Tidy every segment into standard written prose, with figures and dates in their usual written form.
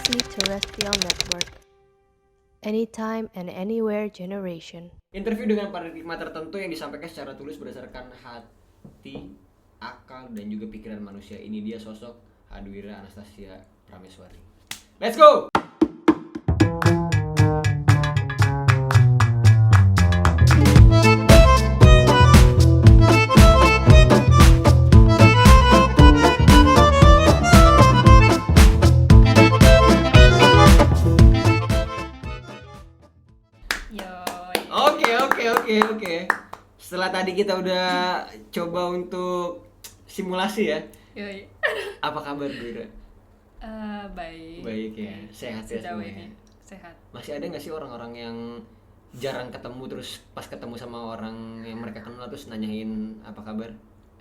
Frequency Terrestrial Network. Anytime and anywhere generation. Interview dengan paradigma tertentu yang disampaikan secara tulus berdasarkan hati, akal, dan juga pikiran manusia. Ini dia sosok Hadwira Anastasia Prameswari. Let's go! Oke. Setelah tadi kita udah coba untuk simulasi ya. Yoi. Apa kabar Dwira? Baik. Baik ya, sehat ya Sejauh semuanya. ini sehat. Masih ada nggak sih orang-orang yang jarang ketemu terus pas ketemu sama orang yang mereka kenal terus nanyain apa kabar?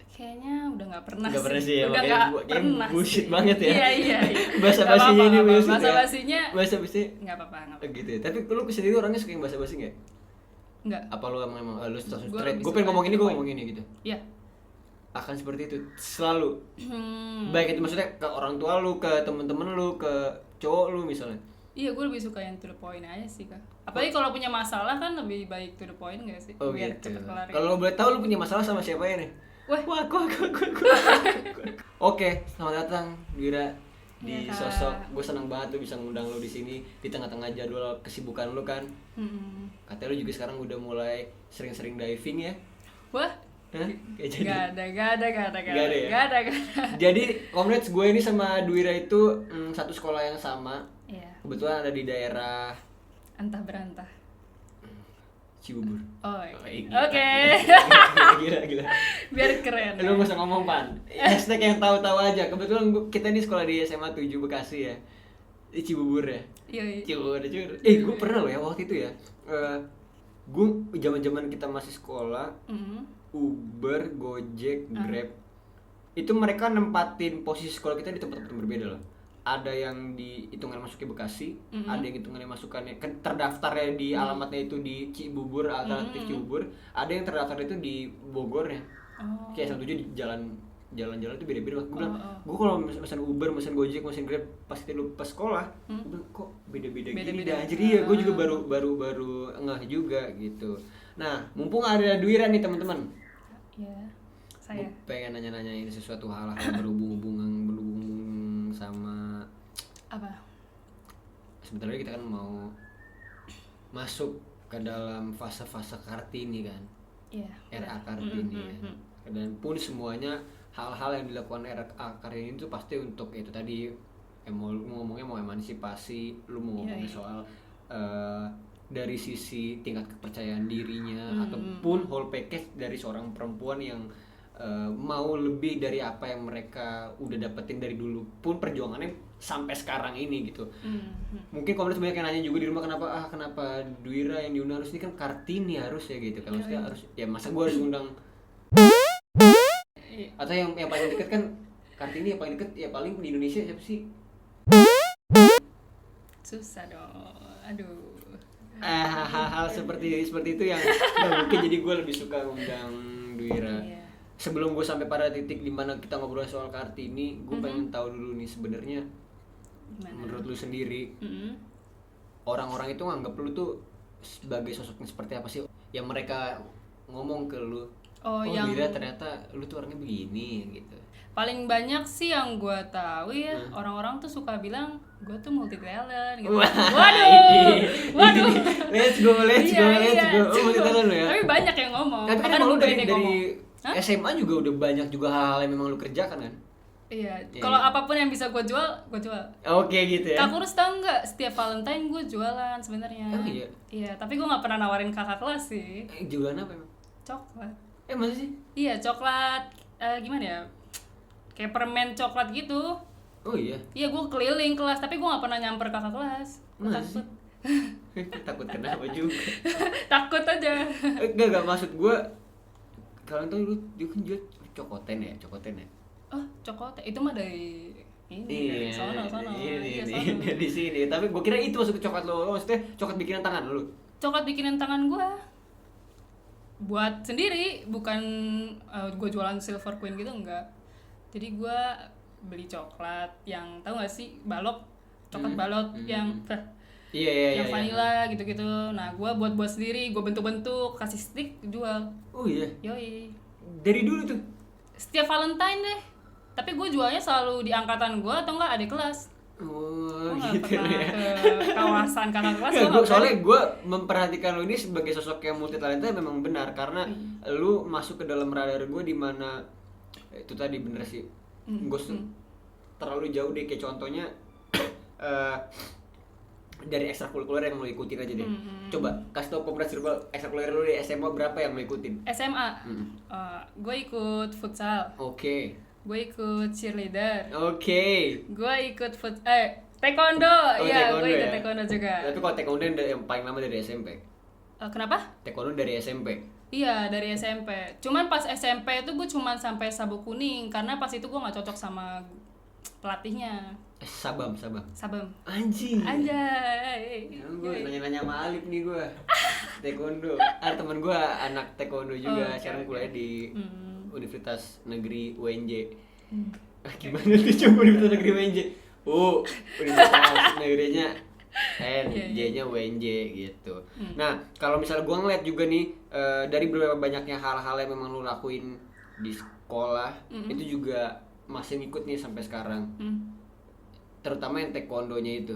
Kayaknya udah nggak pernah. Nggak pernah sih ya, Udah makanya nggak kayak pernah. bullshit sih. banget ya. Iya. Basa-basinya ini bullshit ya. Basa-basinya Basa-basi nggak apa-apa. gitu ya. Tapi lu sendiri orangnya suka yang basa-basi nggak? Nggak. Apa lu emang lu langsung Gua straight? lebih Gue pengen suka ngomong ini, gue point. ngomong ini gitu. Iya. Akan seperti itu selalu. Baik itu maksudnya ke orang tua lu, ke temen-temen lu, ke cowok lu misalnya. Iya, gue lebih suka yang to the point aja sih, Kak. Apalagi kalau punya masalah kan lebih baik to the point nggak sih? Oh Biar gitu. cepet kelar. Kalau boleh tahu lu punya masalah sama siapa ya nih? Wah. Aku. Oke, selamat datang Dwira di Iya, Kak. sosok. Gue senang banget lu bisa ngundang lu di sini di tengah-tengah jadwal kesibukan lu kan. Katanya lu juga sekarang udah mulai sering-sering diving ya? Wah. Hah? Kayak jadi. Gak ada ya? Gak ada. Jadi comrades gue ini sama Dwira itu satu sekolah yang sama. Iya. Kebetulan ada di daerah Antah berantah. Cibubur. Oh, Gila. oke. Gila. Biar keren. Lu gak usah ngomong Pan. Hashtag yang tahu-tahu aja. Kebetulan kita ini sekolah di SMA 7 Bekasi ya. Di Cibubur ya. Iya. Cibubur. Gue pernah loh ya waktu itu ya. Gue zaman-zaman kita masih sekolah, Uber, Gojek, Grab. Itu mereka nempatin posisi sekolah kita di tempat-tempat berbeda loh. Ada yang dihitungan masuk ke Bekasi, ada yang hitungannya masukannya terdaftarnya di alamatnya itu di Cibubur, alternatif Cibubur, ada yang terdaftar itu di Bogor ya. Kayak sama tujuh di jalan-jalan itu beda-beda. Gue bilang, gue kalau mesen Uber, mesen Gojek, mesen Grab pasti lu pas sekolah, gue bilang kok beda-beda gini dah. Jadi ya gue juga baru ngeh juga gitu. Nah, mumpung ada Dwira nih teman-teman. Iya. Saya. Gue pengen nanya-nanyain sesuatu hal-hal yang berhubung sama Apa? sebentar lagi kita kan mau masuk ke dalam fase-fase Kartini kan. Iya. RA Kartini ya. Dan pun semuanya hal-hal yang dilakukan RA Kartini itu pasti untuk itu tadi mau ngomongnya mau emansipasi, lu mau ngomongnya soal dari sisi tingkat kepercayaan dirinya ataupun whole package dari seorang perempuan yang mau lebih dari apa yang mereka udah dapetin dari dulu pun perjuangannya sampai sekarang ini gitu. Mungkin komunitas banyak yang nanya juga di rumah kenapa Dwira yang diundang harus ini kan Kartini harus ya gitu. Kalau saya harus ya masa gue harus undang atau yang paling deket kan Kartini yang paling deket ya paling di Indonesia siapa sih? Susah dong. Aduh. Hal-hal seperti itu yang nggak mungkin, jadi gue lebih suka undang Dwira. Iya. Sebelum gue sampai pada titik dimana kita ngobrol soal Kartini, gue pengen tahu dulu nih sebenarnya menurut lu sendiri orang-orang itu nganggap lu tuh sebagai sosoknya seperti apa sih yang mereka ngomong ke lu? Yang Dwira ternyata lu tuh orangnya begini gitu. paling banyak sih yang gue tahu ya, orang-orang tuh suka bilang gue tuh multi talent gitu. Waduh. Let's go. Iya. Oh, multi talent lu ya. Tapi banyak yang ngomong. Tapi kan Bahkan emang lu gue dari ini ngomong. SMA juga udah banyak juga hal-hal yang memang lu kerjakan kan? Iya. Kalau apapun yang bisa gue jual, gue jual. Oke gitu ya. Kak Kurus tau nggak? Setiap Valentine gue jualan sebenarnya. Oh iya. Iya. Tapi gue nggak pernah nawarin kakak kelas sih. Jualan apa emang? Coklat. Masa sih? Iya, coklat. Gimana ya? Kayak permen coklat gitu. Oh iya. Iya, gue keliling kelas, tapi gue nggak pernah nyamper kakak kelas. Masa sih? Takut kenapa juga? Takut aja. Enggak maksud gue. Kalian tuh dia kan jual cokoten ya. Oh, coklat itu mah dari ini. Iya. Sono. Ini Iya, sono. di sini. Tapi gue kira itu maksud coklat lo. Maksudnya coklat bikinan tangan lu. Coklat bikinan tangan gue. Buat sendiri, bukan gue jualan Silver Queen gitu, enggak. Jadi gue beli coklat yang tahu nggak sih balok coklat balot yang Iya. vanilla gitu-gitu. Nah gue buat sendiri, gue bentuk-bentuk, kasih stick, jual. Oh iya. Yoi. Dari dulu tuh. Setiap Valentine deh. Tapi gue jualnya selalu di angkatan gue atau enggak adik kelas. Oh, Gue nggak gitu pernah ya. ke kawasan kakak kelas. Nggak, Gue nggak soalnya berani. gue memperhatikan lu ini sebagai sosok yang multi talenta memang benar karena lu masuk ke dalam radar gue di mana itu tadi bener sih. Gue terlalu jauh deh, kayak contohnya dari ekstrakurikuler yang lo ikutin aja deh. Coba kasih tau komunitas ekstrakurikuler lu di SMA berapa yang lo ikutin? SMA, gue ikut futsal, Oke. gue ikut cheerleader, Oke. gue ikut taekwondo, Oh, iya taekwondo gue ikut ya? taekwondo juga. Tapi kalau taekwondo yang paling lama dari SMP. Kenapa? Taekwondo dari SMP. Iya dari SMP. Cuman pas SMP itu gue cuman sampai sabuk kuning karena pas itu gue nggak cocok sama pelatihnya. Sabam. Sabem. Anjing. Anjay. Gue nanya-nanya sama Alif nih gue. Taekwondo. Ada temen gue anak taekwondo juga, sekarang kuliah di Universitas Negeri UNJ. Gimana tuh coba Universitas Negeri UNJ? Universitas Negerinya N, J-nya UNJ gitu. Nah, kalau misalnya gue ngeliat juga nih dari beberapa banyaknya hal-hal yang memang lu lakuin di sekolah, itu juga masih ngikut nih sampai sekarang. Terutama yang taekwondonya itu.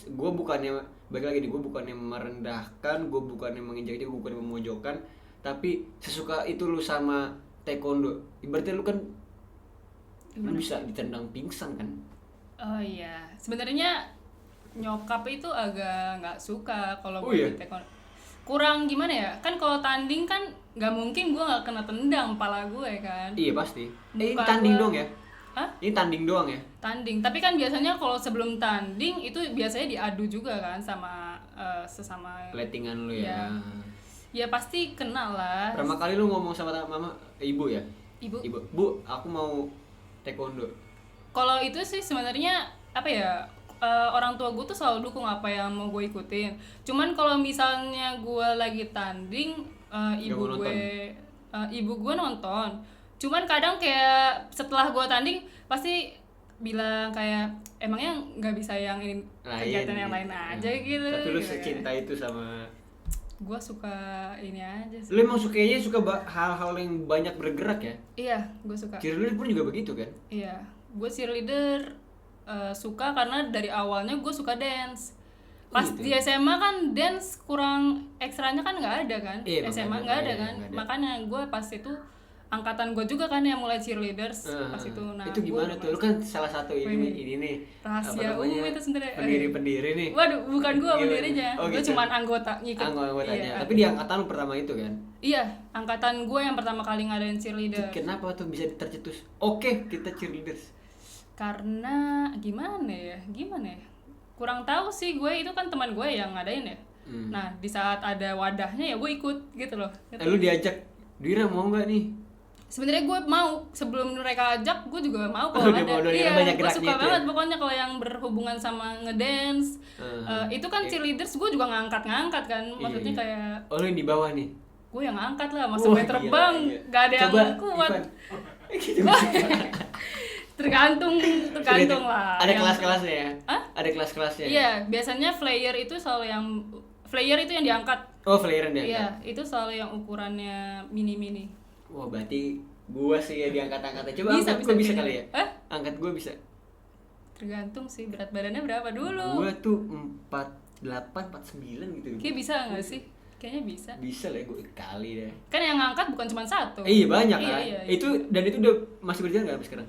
Gue bukannya, balik lagi nih, gue bukannya merendahkan, gue bukannya menginjak-injak, gue bukannya memojokkan, tapi sesuka itu lu sama taekwondo. Ibaratnya lu kan lu bisa ditendang pingsan kan? Oh iya, sebenarnya nyokap itu agak nggak suka kalau Oh, gue iya? di taekwondo. Kurang gimana ya? Kan kalau tanding kan nggak mungkin gue nggak kena tendang kepala gue kan. Iya pasti. Ini Muka tanding gua- doang ya? Hah? Ini tanding doang ya? Tanding. Tapi kan biasanya kalau sebelum tanding itu biasanya diadu juga kan sama sesama. Lettingan lu ya? Ya pasti kena lah. Pertama kali lu ngomong sama mama, ibu ya? Ibu. Bu, aku mau taekwondo. Kalau itu sih sebenarnya apa ya? Orang tua gue tuh selalu dukung apa yang mau gue ikutin. Cuman kalau misalnya gue lagi tanding, ibu gue nonton. Cuman kadang kayak setelah gue tanding pasti bilang kayak emangnya nggak bisa yang ini kegiatan yang lain aja gitu. Tapi lu gitu kan. secinta itu sama. Gue suka ini aja sih. Lu emang sukanya suka hal-hal yang banyak bergerak ya? Iya, gue suka. Cheerleader pun juga begitu kan? Iya, gue cheerleader suka karena dari awalnya gue suka dance. Pas gitu. di SMA kan dance kurang ekstranya kan nggak ada kan? Iya, SMA nggak ada kan? Makanya gue pas itu angkatan gue juga kan yang mulai cheerleaders pas itu. Nah, itu gimana tuh? Lu kan salah satu ini nih. Rahasia apa namanya, itu sebenarnya. Pendiri nih. Waduh, bukan gue Gimana? pendirinya. Oh, Gue gitu. cuman anggota ngikut. Anggotanya. Iya. Tapi di angkatan lu pertama itu kan? Iya, angkatan gue yang pertama kali ngadain cheerleader. Kenapa tuh bisa tercetus? Oke, kita cheerleaders. Karena gimana ya kurang tahu sih, gue itu kan teman gue yang ngadain ya. Nah di saat ada wadahnya ya gue ikut gitu loh. Lu diajak, Dira mau nggak nih? Sebenarnya gue mau, sebelum mereka ajak gue juga mau kalau Udah ada. mau dong, Iya, banyak gue geraknya suka itu banget ya? pokoknya kalau yang berhubungan sama ngedance. Itu kan cheerleaders gue juga ngangkat kan, maksudnya Iya. kayak Oh, lu yang di bawah nih. gue yang angkat lah, masa Wah, gue terbang gila. gak ada Coba, yang kuat. Ivan. Gitu. tergantung lah. Ada Yang- kelas-kelasnya ya? Hah? Ada kelas-kelasnya. Iya, biasanya flyer itu selalu yang flyer itu yang diangkat. Oh, flarean dia. Iya, itu selalu yang ukurannya mini-mini. Wah, berarti gua sih ya diangkat-angkatnya. Coba Bisa, angkat gua bisa bisa. kali ya? Hah? Angkat gua bisa. Tergantung sih berat badannya berapa dulu. Gua tuh 48, 49 gitu. Kayak bisa nggak sih? Kayaknya bisa. Bisa lah gua kali deh. Kan yang ngangkat bukan cuma satu. Iya, banyak Iya, kan? iya. Itu dan itu udah masih berjalan nggak sampai sekarang?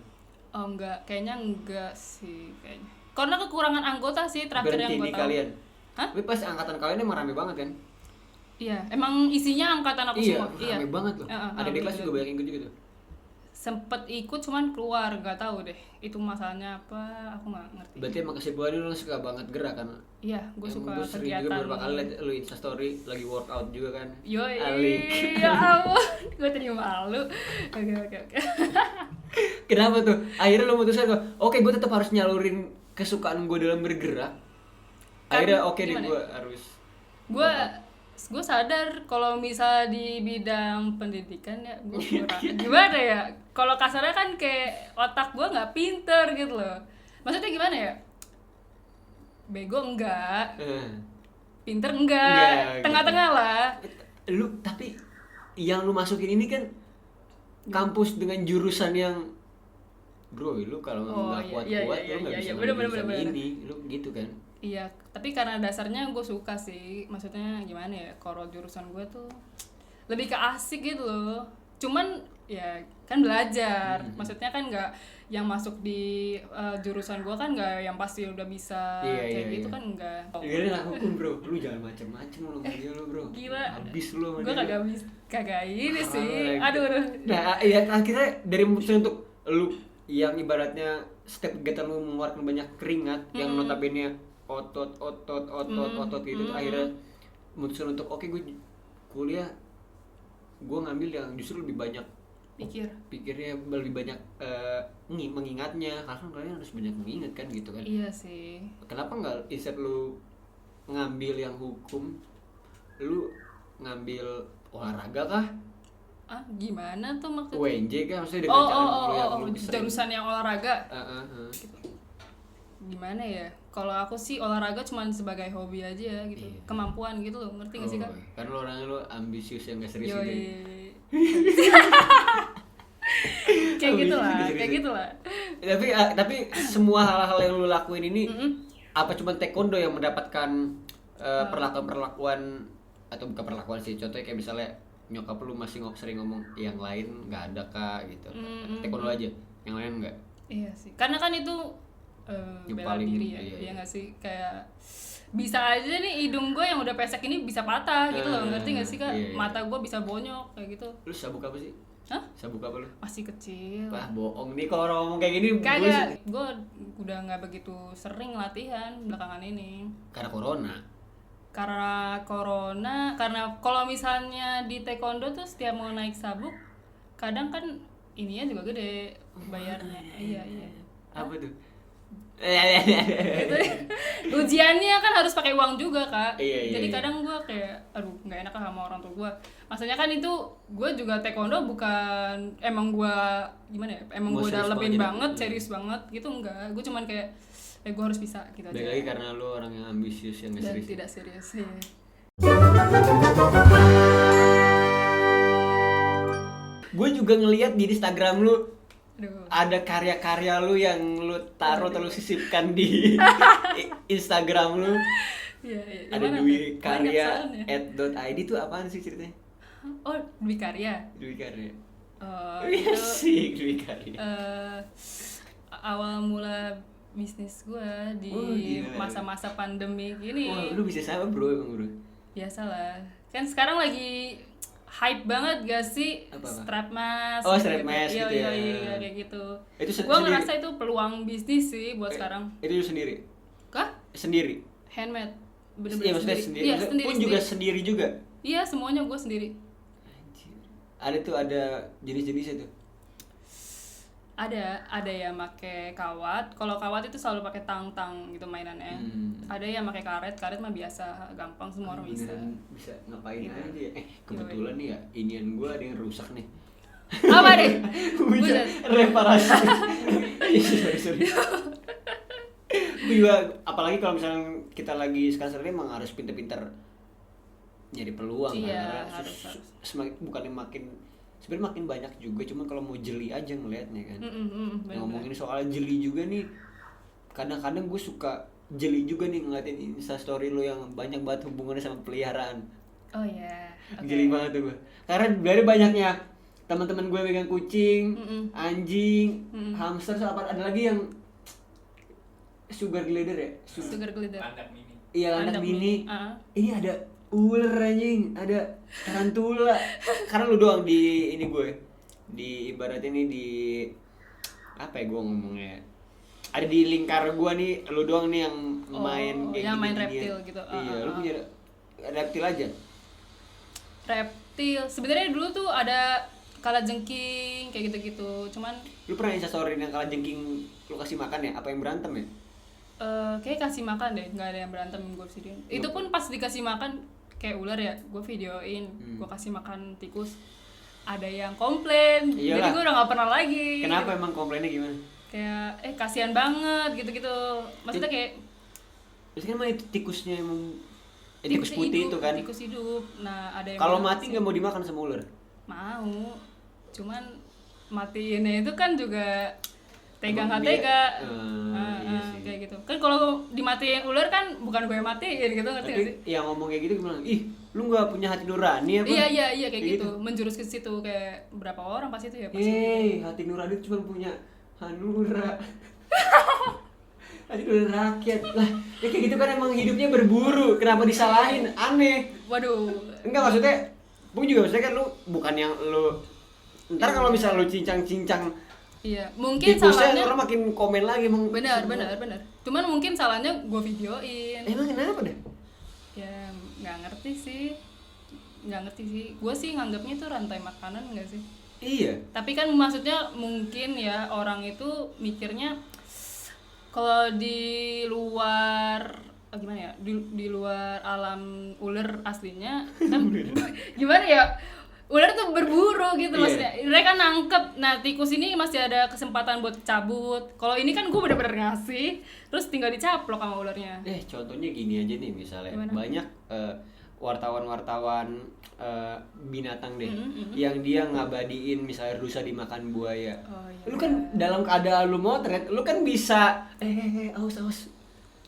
Oh enggak, kayaknya enggak sih kayaknya. Karena kekurangan anggota sih terakhir Berhenti yang gue di tahu. kalian. Hah? Tapi pas angkatan kalian emang rame banget kan? Iya, emang isinya angkatan aku Iya, semua. rame banget loh. Ada di kelas juga banyak yang ikut juga tuh. Sempet ikut cuman keluar, nggak tahu deh itu masalahnya apa, aku nggak ngerti. Berarti emang kesimpulannya lu suka banget gerak kan? Iya, gue suka Gue sering kegiatan. juga beberapa kali liat lu instastory lagi workout juga kan. Yoi, Alik. ya ampun, gue jadi malu. Oke. Kenapa tuh? Akhirnya lu mutusin kok, oke gue tetap harus nyalurin kesukaan gue dalam bergerak. Akhirnya oke deh gimana gue harus. Gue sadar kalau misal di bidang pendidikan ya gue kurang gimana ya, kalau kasarnya kan kayak otak gue nggak pinter gitu loh. Maksudnya gimana ya, bego enggak, Eh. pinter Enggak, enggak, gitu. tengah-tengah lah. Lu tapi yang lu masukin ini kan kampus dengan jurusan yang bro, lu kalau Oh, nggak iya, kuat-kuat iya, lu nggak iya, bisa iya, ngambil bener, jurusan bener. ini, lu gitu kan. Iya, tapi karena dasarnya gue suka sih, maksudnya gimana ya, kalau jurusan gue tuh lebih ke asik gitu loh. Cuman ya kan belajar, maksudnya kan nggak yang masuk di jurusan gue kan nggak yang pasti udah bisa Iya, kayak iya, gitu iya. kan enggak. Ini lah hukum bro, lu jangan macem-macem lu sama dia lu bro. Gila, Habis lu sama gue dia. kagak ini Parah sih, lagi. aduh. Nah, ya akhirnya dari memutuskan untuk lu yang ibaratnya setiap kegiatan lu mengeluarkan banyak keringat yang notabene otot gitu, akhirnya memutuskan untuk oke, gue kuliah, gue ngambil yang justru lebih banyak pikirnya, lebih banyak mengingatnya, karena kan kalian harus banyak mengingat kan gitu kan. Iya sih. Kenapa nggak instead lu ngambil yang hukum, lu ngambil olahraga kah? Ah, gimana tuh maksudnya? UNJ kan, maksudnya dengan cara lu yang lu bisa jurusan yang olahraga. gitu. Gimana ya? Kalau aku sih olahraga cuma sebagai hobi aja gitu. Iya. Kemampuan gitu loh, ngerti gak sih, Kak? Kan lu orangnya lu ambisius yang gak serius Yoi. gitu. Kayak gitulah, Ambisius, kayak serius. gitulah. Tapi semua hal-hal yang lu lakuin ini apa cuma taekwondo yang mendapatkan perlakuan atau bukan perlakuan sih, contohnya kayak misalnya nyokap lu masih sering ngomong yang lain nggak ada kak gitu, taekwondo aja, yang lain nggak. Iya sih. Karena kan itu Yang bela paling- diri ya. iya, Iya iya. nggak sih? Kayak bisa aja nih hidung gue yang udah pesek ini bisa patah gitu loh, ngerti gak sih, Kak? Iya, iya. Mata gue bisa bonyok kayak gitu. Lu sabuk apa sih? Hah? Sabuk apa lu? Masih kecil. Wah bohong nih kalau orang ngomong kayak gini. Kagak, gue udah nggak begitu sering latihan belakangan ini. Karena corona. Karena kalau misalnya di taekwondo tuh setiap mau naik sabuk, kadang kan ininya juga gede bayarnya. Iya. Apa tuh? Gitu. Ujiannya kan harus pakai uang juga, Kak. Iya, Jadi iya. kadang gue kayak aduh nggak enak lah sama orang tua gue. Maksudnya kan itu gue juga taekwondo bukan emang gue gimana ya, emang Mau gue serius dalemin banget banget, gitu. serius banget gitu, enggak. Gue cuman kayak gue harus bisa gitu aja. Baik lagi karena lu orang yang ambisius yang gak Dan serius. tidak serius ya. Gue juga ngelihat di Instagram lu Aduh. ada karya-karya lu yang lu taruh atau lu sisipkan di Instagram lu. Iya. Ada Gimana Dwi tuh? Karya Banyak soalnya. @.id tuh apaan sih ceritanya? Oh, Dwi Karya. Dwi Karya. Itu Sih Dwi Karya. awal mula bisnis gue di Oh, gila. masa-masa pandemi gini. Wah, lu bisa sama bro emang bro. Biasalah. Kan sekarang lagi hype banget gak sih? Apa? Strap mask. Oh, strap mask Iya, gitu ya. Iya, kayak gitu. Itu Gue sendiri? ngerasa itu peluang bisnis sih buat sekarang. Itu lu sendiri? Kah? Sendiri? Handmade. Iya Bener-bener maksudnya sendiri. Iya, Maksudnya sendiri. pun juga sendiri juga? Iya, semuanya gue sendiri. Anjir. Ada tuh, ada jenis-jenisnya tuh? Ada yang pakai kawat. Kalau kawat itu selalu pakai tang-tang gitu mainannya. Ada yang pakai karet mah biasa, gampang, semua orang bisa. Beneran bisa ngapain Gitu. aja ya. Kebetulan nih ya, inian gue ada yang rusak nih. Apa deh? Bisa Buset. reparasi. sorry. Gue juga, apalagi kalau misalnya kita lagi sekarang emang harus pinter-pinter nyari peluang Iya, kan. harus. Semakin bukannya sebenarnya makin banyak juga, cuman kalau mau jeli aja ngelihatnya kan. Bener-bener. Ngomongin soal jeli juga nih, kadang-kadang gue suka jeli juga nih ngeliatin instastory lo yang banyak banget hubungannya sama peliharaan. Oh iya. Oke. Jeli banget tuh gue, karena dari banyaknya teman-teman gue megang kucing, anjing, hamster, sama ada lagi yang sugar glider ya, Sugar glider. iya landak Landak mini. mini. Ini ada ular anjing, ada tarantula. Karena lu doang di ini gue, di ibaratnya nih di apa ya gue ngomongnya, ada di lingkar gue nih, lu doang nih yang main kayak yang main gini-ginian. reptil gitu. Iya, lu punya reptil aja. Reptil. Sebenarnya dulu tuh ada kalajengking kayak gitu-gitu. Cuman Lu pernah instastory yang kalah jengking lu kasih makan ya? Apa yang berantem ya? kayak kasih makan deh, nggak ada yang berantem gue sih. Itu pun pas dikasih makan kayak ular ya, gue videoin, gue kasih makan tikus, ada yang komplain. Iyalah. Jadi gue udah nggak pernah lagi. Kenapa emang komplainnya gimana? Kayak kasihan banget gitu-gitu. Maksudnya kayak Biasanya kan itu tikusnya emang tikus putih itu kan. Tikus hidup. Nah, ada yang Kalau bilang mati sih, nggak mau dimakan sama ular. mau. Cuman matiinnya itu kan juga tega Emang nggak dia- tega. iya sih. Kayak gitu. Kan kalau dimatiin ular kan bukan gue yang matiin gitu, ngerti Tapi nggak sih? yang ngomong kayak gitu gimana? Ih, lu nggak punya hati nurani apa? Iya kayak gitu. Menjurus ke situ kayak berapa orang pas itu ya pas itu. Hati nurani cuma punya Hanura. Hati nurani rakyat lah. Ya kayak gitu kan emang hidupnya berburu. Kenapa disalahin? Aneh. Waduh. Enggak maksudnya, gue juga maksudnya kan lu bukan yang lu. Ntar kalau misalnya lu cincang-cincang Iya, mungkin tikusnya, salahnya orang makin komen lagi emang. benar. Cuman mungkin salahnya gue videoin. Emang kenapa deh? Ya nggak ngerti sih. Gue sih nganggapnya itu rantai makanan nggak sih? Iya. Tapi kan maksudnya mungkin ya orang itu mikirnya kalau di luar gimana ya, di luar alam ular aslinya kan gimana ya, ular tuh berburu gitu. Iya. Maksudnya mereka nangkep. Nah, tikus ini masih ada kesempatan buat cabut. Kalau ini kan gue bener-bener ngasih terus tinggal dicaplok sama ularnya. Contohnya gini aja nih misalnya. Gimana? Banyak wartawan-wartawan binatang deh yang dia ngabadiin misalnya rusa dimakan buaya. Oh, iya. Lu kan dalam keadaan lu motret, lu kan bisa awas.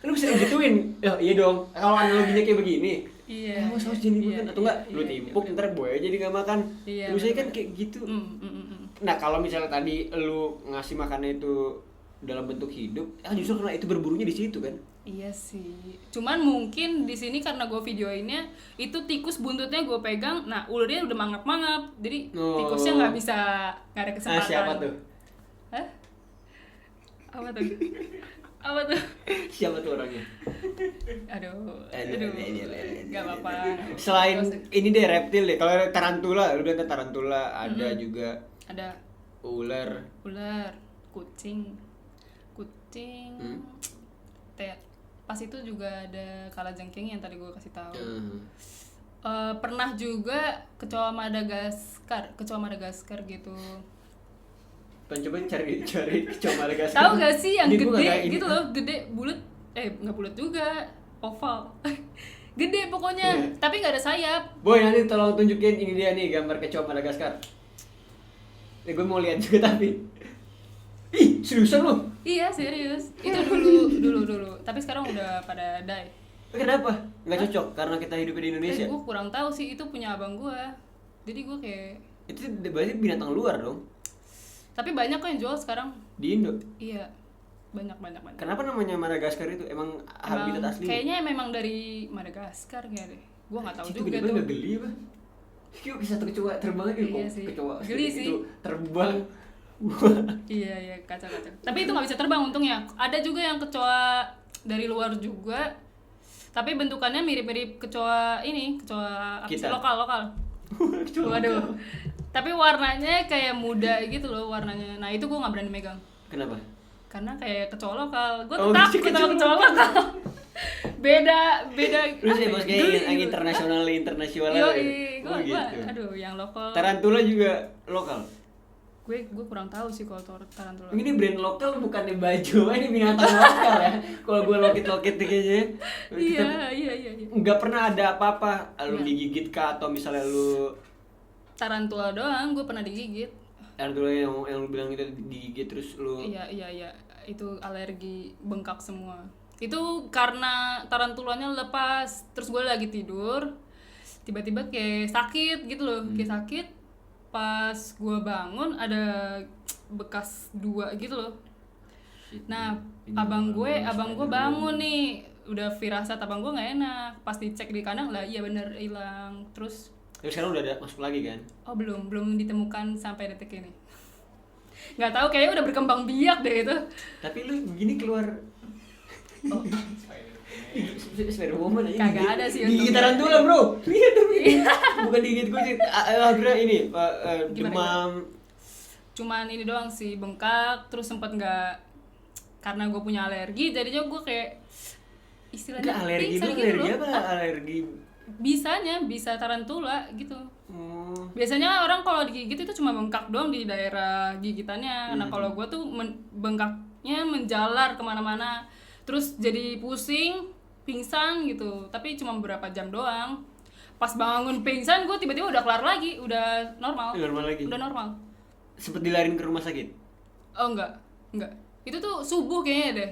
Lu bisa gituin. Iya dong. Kalau analoginya kayak begini. Iya. Awas jadi iya, makan atau enggak iya, lu iya, timpuk iya, ntar buaya jadi nggak makan. Iya, Rusanya kan bener-bener. kayak gitu. Mm. Nah, kalau misalnya tadi lu ngasih makannya itu dalam bentuk hidup, justru karena itu berburunya di situ kan. Iya sih, cuman mungkin di sini karena gue videoinnya itu tikus buntutnya gue pegang, nah ularnya udah mangap-mangap, jadi Oh. tikusnya nggak ada kesempatan. Siapa tuh? Hah? Apa tuh? Apa tuh? Siapa tuh orangnya? Aduh, Aduh. nggak apa-apa. Selain Nggak usah. ini deh reptil deh. Kalau tarantula, lu udah tarantula, ada juga Ada ular. ular, kucing, pas itu juga ada kalajengking yang tadi gue kasih tahu. Pernah juga kecoa Madagaskar gitu. Coba cari kecoa Madagaskar. Tahu gak sih yang Ini gua gede nggak ini. gitu loh, gede bulat, nggak bulat juga, oval, gede pokoknya, Iya. tapi nggak ada sayap. Boy, nanti tolong tunjukin ini dia nih gambar kecoa Madagaskar. Gue mau lihat juga tapi. Ih, seriusan lu? Iya serius, itu dulu, tapi sekarang udah pada die. Kenapa? Nggak cocok karena kita hidup di Indonesia. Gue kurang tahu sih, itu punya abang gue, jadi gue kayak. Itu berarti binatang luar dong. Tapi banyak kok yang jual sekarang. Di Indo. Iya, banyak. Kenapa namanya Madagaskar itu? Emang habitat asli? Kayaknya memang dari Madagaskar kayak deh. Gue nggak tahu Itu juga gede tuh. nggak geli apa? Yuk satu kecoa terbang aja Iya kok. sih. Kecoa Geli sih. itu terbang. Iya, kacau. Tapi itu nggak bisa terbang untungnya. Ada juga yang kecoa dari luar juga. Tapi bentukannya mirip-mirip kecoa apa sih? Kita. Lokal. Kecoa. Waduh. Tapi warnanya kayak muda gitu loh warnanya. Nah, itu gue nggak berani megang. Kenapa? Karena kayak kecoa lokal. Gue Oh, takut gitu, sama kecoa lokal. beda. Lu sih bos kayak geli yang gitu. internasional Yoi, Oh, gue gitu. aduh yang lokal. Tarantula juga lokal. Gue kurang tahu sih kalau tarantula. Ini brand lokal bukannya baju, ini binatang lokal ya. Kalau gue lokit-lokit nih kayaknya. Iya. Nggak pernah ada apa-apa. Lu Iya. digigit kah atau misalnya lu Tarantula doang gue pernah digigit. tarantula yang lu bilang itu digigit terus lu Iya. Itu alergi, bengkak semua. Itu karena tarantulanya lepas, terus gue lagi tidur, tiba-tiba kayak sakit gitu loh, kayak sakit. Pas gue bangun ada bekas 2 gitu loh. Nah, abang gue bangun nih, udah firasat abang gue nggak enak. Pas dicek di kandang lah, iya bener hilang. Terus Tapi sekarang udah ada masuk lagi kan? oh belum ditemukan sampai detik ini. Nggak tahu, kayaknya udah berkembang biak deh itu. Tapi lu begini keluar Oh, Spider-Woman aja. Kagak ada sih Gigit untungnya. tarantula, Bro. Lihat tuh. Bukan digigit kucing. Akhirnya ini demam. cuman ini doang sih, bengkak, terus sempet nggak, karena gue punya alergi, jadinya gue kayak istilahnya Enggak alergi pingsan lu, gitu alergi loh. apa? Alergi. Bisa tarantula gitu. Oh. Biasanya orang kalau digigit itu cuma bengkak doang di daerah gigitannya. Nah kalau gue tuh bengkaknya menjalar kemana-mana, terus jadi pusing, pingsan gitu, tapi cuma beberapa jam doang. Pas bangun pingsan gue tiba-tiba udah kelar lagi, udah normal. Udah normal. Sempet dilarin ke rumah sakit? Oh enggak. Itu tuh subuh kayaknya deh.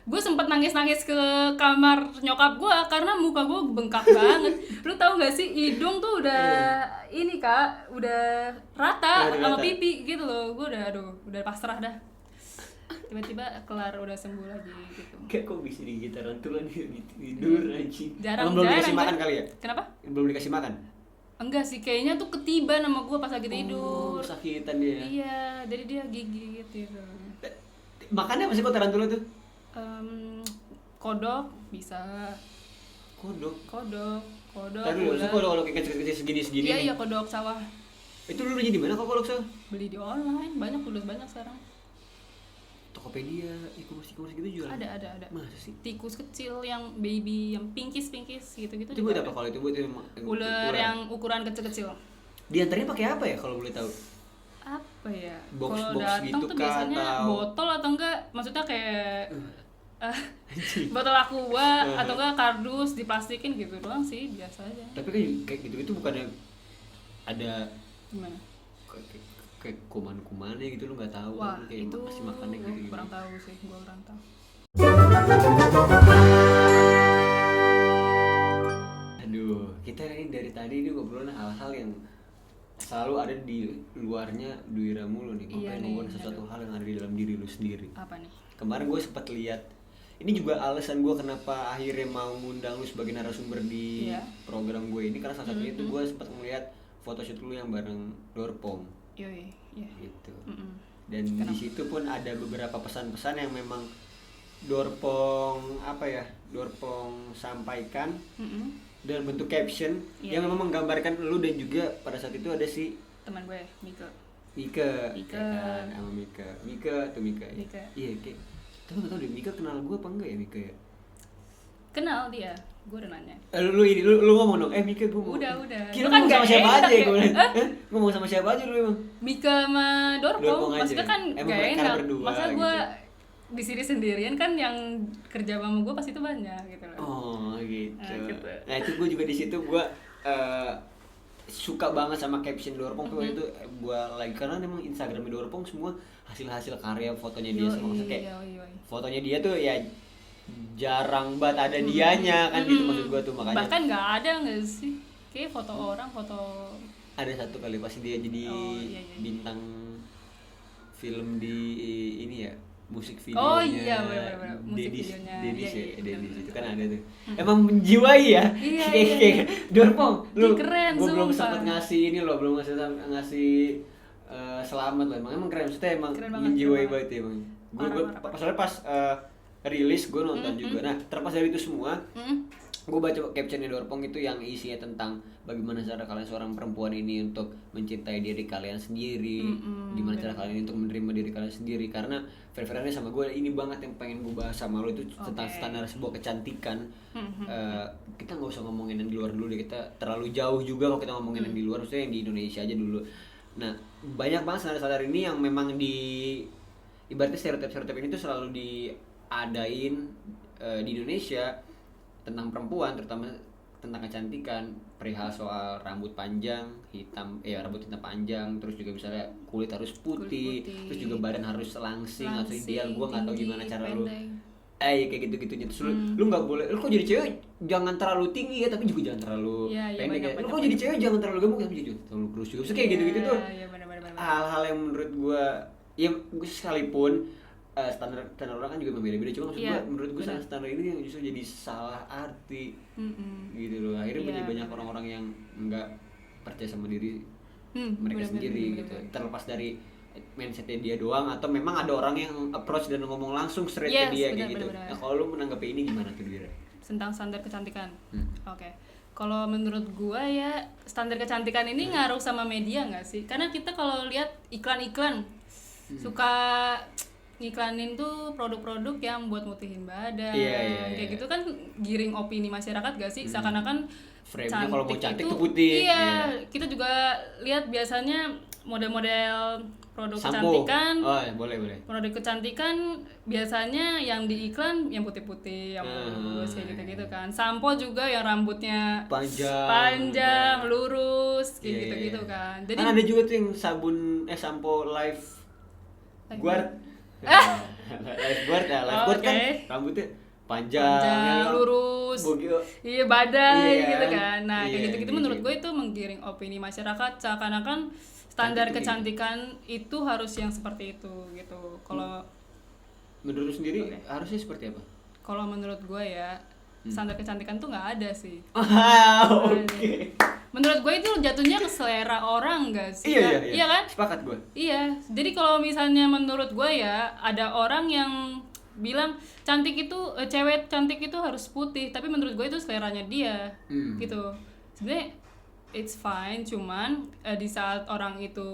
Gue sempet nangis-nangis ke kamar nyokap gue karena muka gue bengkak banget. Lu tahu gak sih, hidung tuh udah ini Kak, udah rata sama pipi gitu loh. Gue udah pasrah dah. Tiba-tiba kelar, udah sembuh lagi gitu. Kayak kok bisa digigit tarantula dia tidur anjing. Jarang belum dikasih makan kan? kali ya? Kenapa? Belum dikasih makan? Enggak sih, kayaknya tuh ketiban sama gue pas lagi tidur. Sakitan dia. Iya, jadi dia gigit gitu. Makannya apa sih kok tarantula tuh? Kodok bisa. Kodok. Kodok. Maksudnya kalau kayak kecil-kecil segini. Iya, kodok sawah. Itu lu belinya di mana kok kodok sawah? Beli di online, udah banyak sekarang. Tokopedia, e-commerce gitu jual. Ada. Masa sih? Tikus kecil yang baby, yang pinkies gitu-gitu. Itu buat apa kalau itu buat ular yang ukuran kecil-kecil. Diantaranya pakai apa ya kalau boleh tahu? Apa ya? Box Kalau gitu datang tuh biasanya botol atau enggak, maksudnya kayak botol aqua atau enggak kardus diplastikin gitu doang sih, biasa aja. Tapi kan kayak gitu bukannya ada gimana? Kayak kuman-kumannya gitu, lu nggak tahu. Wah, kan kayak itu masih makannya gitu. kurang tahu sih, gua kurang tahu. Aduh, kita ini dari tadi ini ngobrolin hal-hal yang selalu ada di luarnya Duira mulu nih. Iya Ngapain ngomongin sesuatu hal yang ada di dalam diri lu sendiri. Apa nih? Kemarin gue sempat lihat, ini juga alasan gue kenapa akhirnya mau ngundang lu sebagai narasumber di program gue ini, karena salah satunya itu gue sempat melihat photoshoot lu yang bareng Dorpong. Iya. Gitu. Dan di situ pun ada beberapa pesan-pesan yang memang Dorpong sampaikan dalam bentuk caption yang memang menggambarkan lu, dan juga pada saat itu ada si teman gue, Mika. Ya kan, sama Mika. Iya, kayak tapi nggak tahu deh Mika kenal gue apa enggak ya Mika ya? Kenal dia, gue udah nanya. Lu ngomong dong, Mika gue mau. Udah. Kira Kan ngomong sama siapa aja ya gue? Ngomong sama siapa aja lu emang? Mika sama Dorpong, maksudnya kan emang gak mereka enak. berdua Masa gitu. gue di sini sendirian kan, yang kerja sama gue pasti itu banyak gitu loh. Oh gitu. Gitu. Nah itu gue juga di situ gue suka banget sama caption Dorpong tuh itu gue like, karena memang Instagramnya Dorpong semua hasil karya fotonya dia semua, maksudnya kayak fotonya dia tuh ya jarang banget ada dianya kan gitu, maksud gue tuh, makanya bahkan nggak ada nggak sih kayak foto orang, foto ada satu kali pasti dia jadi bintang film di ini ya, musik videonya. Oh iya, benar. Musik videonya. Dedis itu kan ada tuh. Emang menjiwai ya. Iya. Dorpong, lu keren, gua belum sumpah. sempat ngasih ini loh, belum ngasih selamat loh. Emang keren, maksudnya emang menjiwai banget ya, Bang. Gua soalnya pas rilis gue nonton juga. Nah, terlepas dari itu semua, gue baca captionnya Dorpong itu yang isinya tentang bagaimana cara kalian seorang perempuan ini untuk mencintai diri kalian sendiri, gimana cara kalian untuk menerima diri kalian sendiri, karena preferensinya sama gue ini banget yang pengen gue bahas sama lo itu tentang standar sebuah kecantikan. Kita nggak usah ngomongin yang di luar dulu deh, kita terlalu jauh juga kalau kita ngomongin yang di luar, maksudnya yang di Indonesia aja dulu. Nah, banyak banget standar-standar ini yang memang ibaratnya stereotip ini tuh selalu diadain di Indonesia tentang perempuan, terutama tentang kecantikan, perihal soal rambut panjang hitam, rambut hitam panjang, terus juga misalnya kulit harus putih, terus juga badan harus langsing atau ideal. Gue nggak tahu gimana cara lu kayak gitu-gitunya. Terus lu nggak boleh, lu kok jadi cewek jangan terlalu tinggi ya, tapi juga jangan terlalu pendek ya. Lu kok jadi cewek jangan terlalu gemuk, tapi juga terlalu kurus juga. Terus kayak gitu-gitu tuh hal-hal yang menurut gue, ya gue sekalipun standar orang kan juga berbeda-beda, cuma maksud gue, menurut gue standar ini yang justru jadi salah arti gitu loh. Akhirnya banyak orang-orang yang nggak percaya sama diri mereka sendiri gitu. Terlepas dari mindsetnya dia doang atau memang ada orang yang approach dan ngomong langsung straight ke dia kayak gitu. Nah kalau lu menanggapi ini gimana tuh Dira? Tentang standar kecantikan. Oke. Kalau menurut gua ya standar kecantikan ini ngaruh sama media nggak sih? Karena kita kalau lihat iklan-iklan suka ngiklanin tuh produk-produk yang buat mutihin badan, kayak gitu kan giring opini masyarakat gak sih? Seakan-akan frame-nya kalau mau cantik tuh putih. Iya, kita juga lihat biasanya model-model produk Sampo. kecantikan. Oh, ya, boleh. Produk kecantikan biasanya yang di iklan yang putih-putih, yang lurus kayak gitu-gitu kan. Sampo juga yang rambutnya panjang, lurus kayak gitu-gitu kan. Jadi kan ada juga tuh yang sampo life guard. Life guard kan rambutnya panjang, lurus, bogil. iya badai Iya, gitu kan. Nah iya, kayak gitu-gitu iya, menurut iya. gue itu menggiring opini masyarakat, seakan-akan standar kecantikan itu harus yang seperti itu gitu. Kalau Menurut lu sendiri harusnya seperti apa? kalau menurut gue ya standar kecantikan tuh nggak ada sih. Oke. Menurut gue itu jatuhnya ke selera orang gak sih? Iya. Iya kan? Sepakat gue. Iya. Jadi kalau misalnya menurut gue ya ada orang yang bilang cantik itu cewek cantik itu harus putih, tapi menurut gue itu seleranya dia gitu. Sebenarnya it's fine, cuman di saat orang itu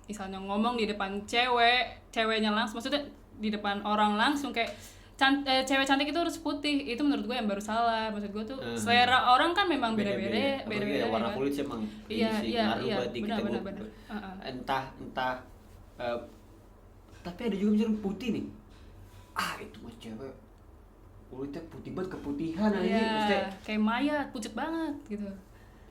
misalnya ngomong di depan ceweknya langsung, maksudnya di depan orang langsung kayak cewek cantik itu harus putih, itu menurut gue yang baru salah. Maksud gue tuh selera orang kan memang beda-beda warna kan? kulit sih emang Iya, ngaruh banget di kita. benar. Entah tapi ada juga misalnya putih nih, itu mas cewek kulitnya putih banget, keputihan aja. Maksudnya kayak mayat, pucet banget gitu.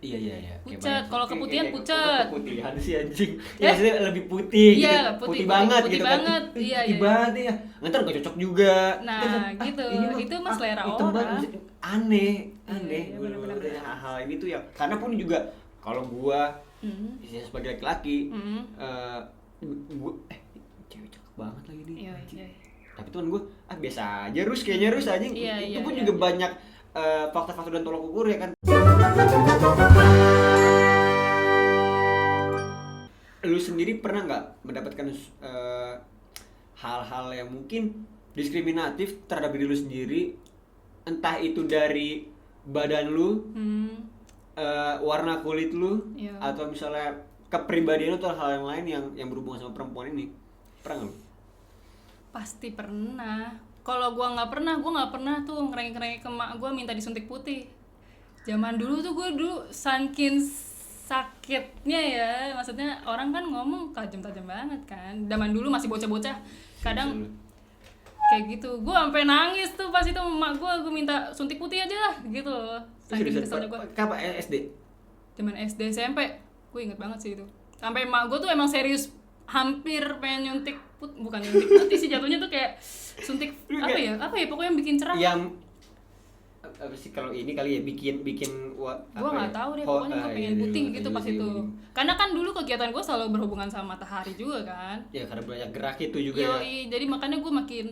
iya Pucat, kalau keputihan pucat. Keputihan sih anjing. Ya maksudnya lebih putih Iya, gitu. putih banget putih gitu banget. kan. Iya, Putih iya. banget ya. Ntar gak cocok juga. Nah, gitu. Itu mah selera hitam banget. orang. Maksudnya aneh. Iya, bener-bener. Hal-hal ini tuh ya. Karena pun juga kalau gua sebagai laki-laki gua cewek cakep banget lagi nih. Iya. Tapi temen gue biasa aja kayaknya aja. Iya, Itu pun iya. juga banyak faktor-faktor dan tolak ukur ya kan. Lu sendiri pernah nggak mendapatkan hal-hal yang mungkin diskriminatif terhadap diri lu sendiri, entah itu dari badan lu, warna kulit lu, Iya. atau misalnya kepribadian lu atau hal yang lain yang berhubungan sama perempuan ini? Pernah nggak lu? Pasti pernah. Kalau gue nggak pernah tuh ngerengek-ngerengek ke mak gue minta disuntik putih. Zaman dulu tuh gue saking sakitnya ya, maksudnya orang kan ngomong tajam-tajam banget kan. Zaman dulu masih bocah-bocah, kadang kayak gitu. Gue sampai nangis tuh pas itu emak gue minta suntik putih aja lah gitu loh. Saking keselnya gue. Kapan SD? Zaman SD SMP, gue inget banget sih itu. Sampai emak gue tuh emang serius hampir pengen nyuntik bukan nyuntik putih sih, jatuhnya tuh kayak suntik apa ya pokoknya yang bikin cerah. Yang apa sih kalau ini kali ya bikin Gue nggak tahu deh, pokoknya gue pengen putih gitu pas itu. Karena kan dulu kegiatan gue selalu berhubungan sama matahari juga kan. Ya karena banyak gerak itu juga. Yoi, jadi makanya gue makin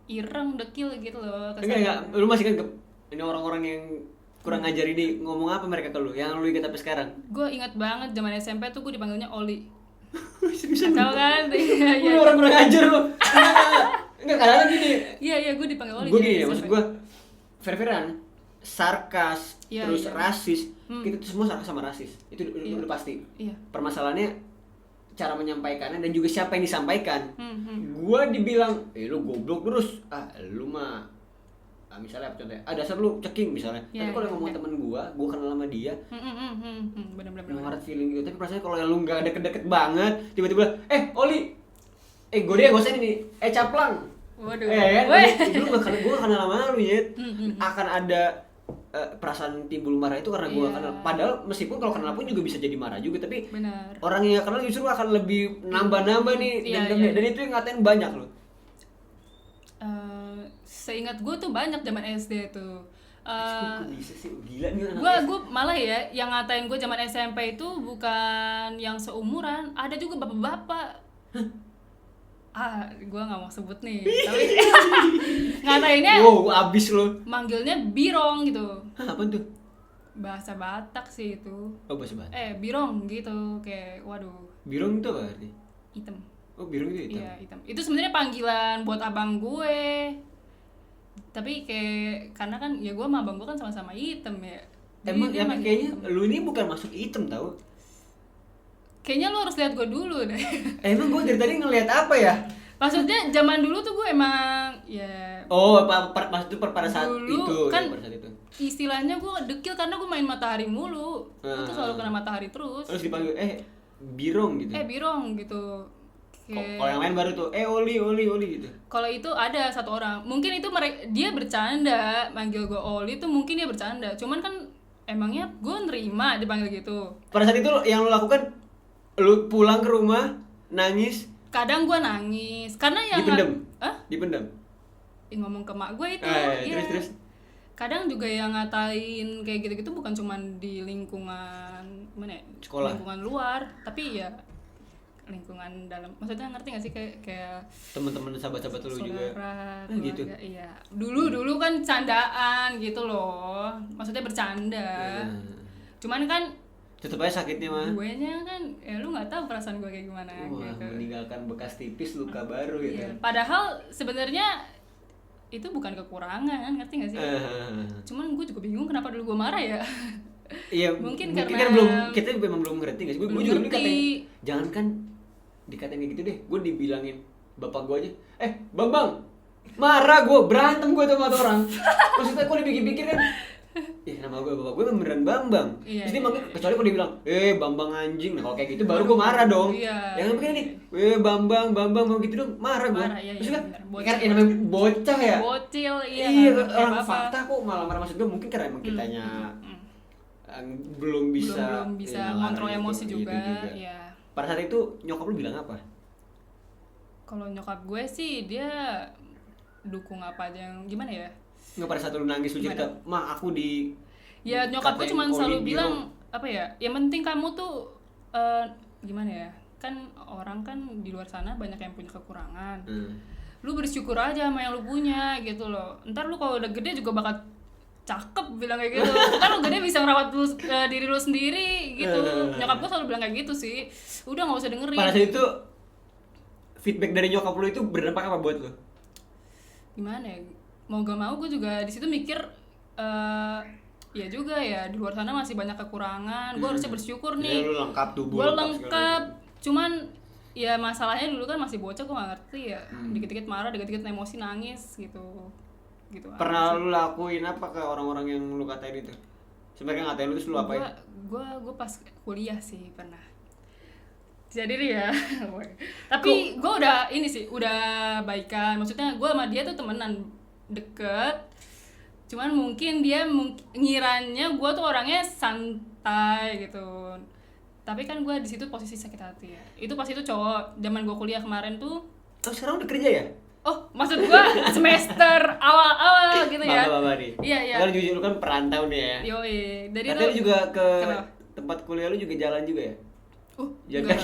ireng dekil gitu loh. Enggak, lu masih kan ini orang-orang yang kurang ngajar ini ngomong apa mereka ke lu yang lu ingat sampai sekarang? Gue ingat banget zaman SMP tuh gue dipanggilnya Oli. Seriusan? Tahu kan? Lu orang kurang ngajar lu. Enggak, kadang gini. Iya, gue dipanggil Oli. Gue gini ya, maksud gue fair-fairan, sarkas, Iya, terus iya. rasis. Kita tuh semua sarkas sama rasis. Itu udah pasti. Iya. Permasalahannya cara menyampaikannya dan juga siapa yang disampaikan. Gua dibilang, lu goblok terus. Lu mah misalnya contohnya, dasar lu ceking misalnya. Yeah, tapi kalau yeah, ngomong yeah. temen gua kenal sama dia, Bener-bener. ngeharap feeling gitu. Tapi rasanya kalau lu nggak deket-deket banget, tiba-tiba, Oli, gue gak usah ini, caplang. Waduh. Lu gua kenal sama lu ya. Akan ada perasaan timbul marah itu karena gua kenal. Padahal meskipun kalau kenal pun juga bisa jadi marah juga, tapi Benar. orang yang kenal justru akan lebih nambah-nambah nih Iya, dendamnya. iya. Dan itu yang ngatain banyak loh. Seingat gue tuh banyak zaman SD tuh. Kok bisa sih, gila nih anak. Gue malah ya yang ngatain gue zaman SMP itu bukan yang seumuran, ada juga bapak-bapak. Gue nggak mau sebut nih, tapi ngatainnya Wow, abis lo. manggilnya birong gitu. Apa tuh? Bahasa Batak sih itu. Oh, bahasa Batak. Birong gitu, kayak waduh, Birong itu apa artinya? hitam. Oh, birong itu hitam. Iya, hitam. Itu sebenarnya panggilan buat abang gue. Tapi kayak karena kan ya gue sama abang gue kan sama-sama hitam ya. Jadi Emang dia manggil kayaknya hitam. lu ini bukan masuk hitam tau? Kayaknya lo harus lihat gue dulu deh. Emang gue dari tadi ngeliat apa ya? Maksudnya zaman dulu tuh gue emang ya. Oh, maksud itu pada saat Dulu itu. kan ya, pada saat itu. Istilahnya gue dekil karena gue main matahari mulu. Gue tuh selalu kena matahari terus. Terus dipanggil Birong gitu. Birong gitu. Kalau yang lain baru tuh Oli gitu. Kalau itu ada satu orang, mungkin itu dia bercanda manggil gue Oli tuh, mungkin dia bercanda, cuman kan emangnya gue nerima dipanggil gitu. Pada saat itu yang lo lakukan, lo pulang ke rumah nangis. Kadang gue nangis karena yang dipendam. Ngomong ke mak gue itu. Terus kadang juga yang ngatain kayak gitu-gitu bukan cuman di lingkungan mana ya? Sekolah. Lingkungan luar, tapi ya lingkungan dalam, maksudnya ngerti gak sih kayak teman-teman sahabat-sahabat lu juga. Keluarga, gitu. Iya. Dulu kan candaan gitu loh. Maksudnya bercanda. Cuman kan tetep aja sakitnya mah. gue nya kan lu nggak tahu perasaan gue kayak gimana. Gitu. Meninggalkan bekas tipis, luka baru gitu. Iya. Padahal sebenarnya itu bukan kekurangan, ngerti gak sih? Cuman gue juga bingung kenapa dulu gue marah ya. Iya, mungkin karena kita memang belum ngerti guys. Gue juga dikatain, jangan kan dikatain kayak gitu deh. Gue dibilangin bapak gue aja, Bambang, marah gue, berantem gue sama orang. Maksudnya gue dipikir-pikir kan, nama gue bapak gue beneran Bambang. Terus dia manggil, kecuali kalau dia bilang, Bambang anjing. Nah kalau kayak gitu baru gue marah dong. Yang begini nih, Bambang gitu dong, marah gue. Terus kan namanya bocah ya. Bocil, iya. Orang fakta kok malah marah. Maksud gue mungkin karena emang kitanya belum bisa ngontrol emosi juga. Ya. Pada saat itu nyokap lu bilang apa? Kalau nyokap gue sih dia dukung apa aja yang gimana ya? Nggak, pada saat lu nangis lu cerita, "Ma, aku di..." Ya nyokap gue cuma selalu bilang apa ya? Yang penting kamu tuh gimana ya? Kan orang kan di luar sana banyak yang punya kekurangan. Lu bersyukur aja sama yang lu punya gitu loh. Ntar lu kalau udah gede juga bakal cakep, bilang kayak gitu. Ntar lu gede bisa ngerawat diri lu sendiri gitu. Nyokap gue selalu bilang kayak gitu sih. Udah nggak usah dengerin. Pada saat itu feedback dari nyokap lu itu berdampak apa buat lu? Gimana ya? Mau gak mau gue juga di situ mikir ya juga ya di luar sana masih banyak kekurangan. Gue harusnya bersyukur nih. Lu lengkap tubuh. Gue lengkap. Cuman ya masalahnya dulu kan masih bocah, gue gak ngerti ya. Dikit-dikit marah, dikit-dikit emosi, nangis gitu. Pernah lu lakuin apa ke orang-orang yang lu katain itu? Sebenarnya ngatain lu terus lu apain? Gue pas kuliah sih pernah. Jadi ya. Tapi gue udah baikan. Maksudnya gue sama dia tuh temenan deket. Cuman mungkin dia ngiranya gue tuh orangnya santai gitu. Tapi kan gue di situ posisi sakit hati ya. Itu pas itu cowok zaman gue kuliah kemarin tuh. Oh, sekarang udah kerja ya? Oh, maksud gua semester awal-awal gitu ya. Baba nih. Iya. Kan jujur lu kan perantau nih ya. Yoi. Dari lu juga ke kenapa? Tempat kuliah lu juga jalan juga ya? Jalan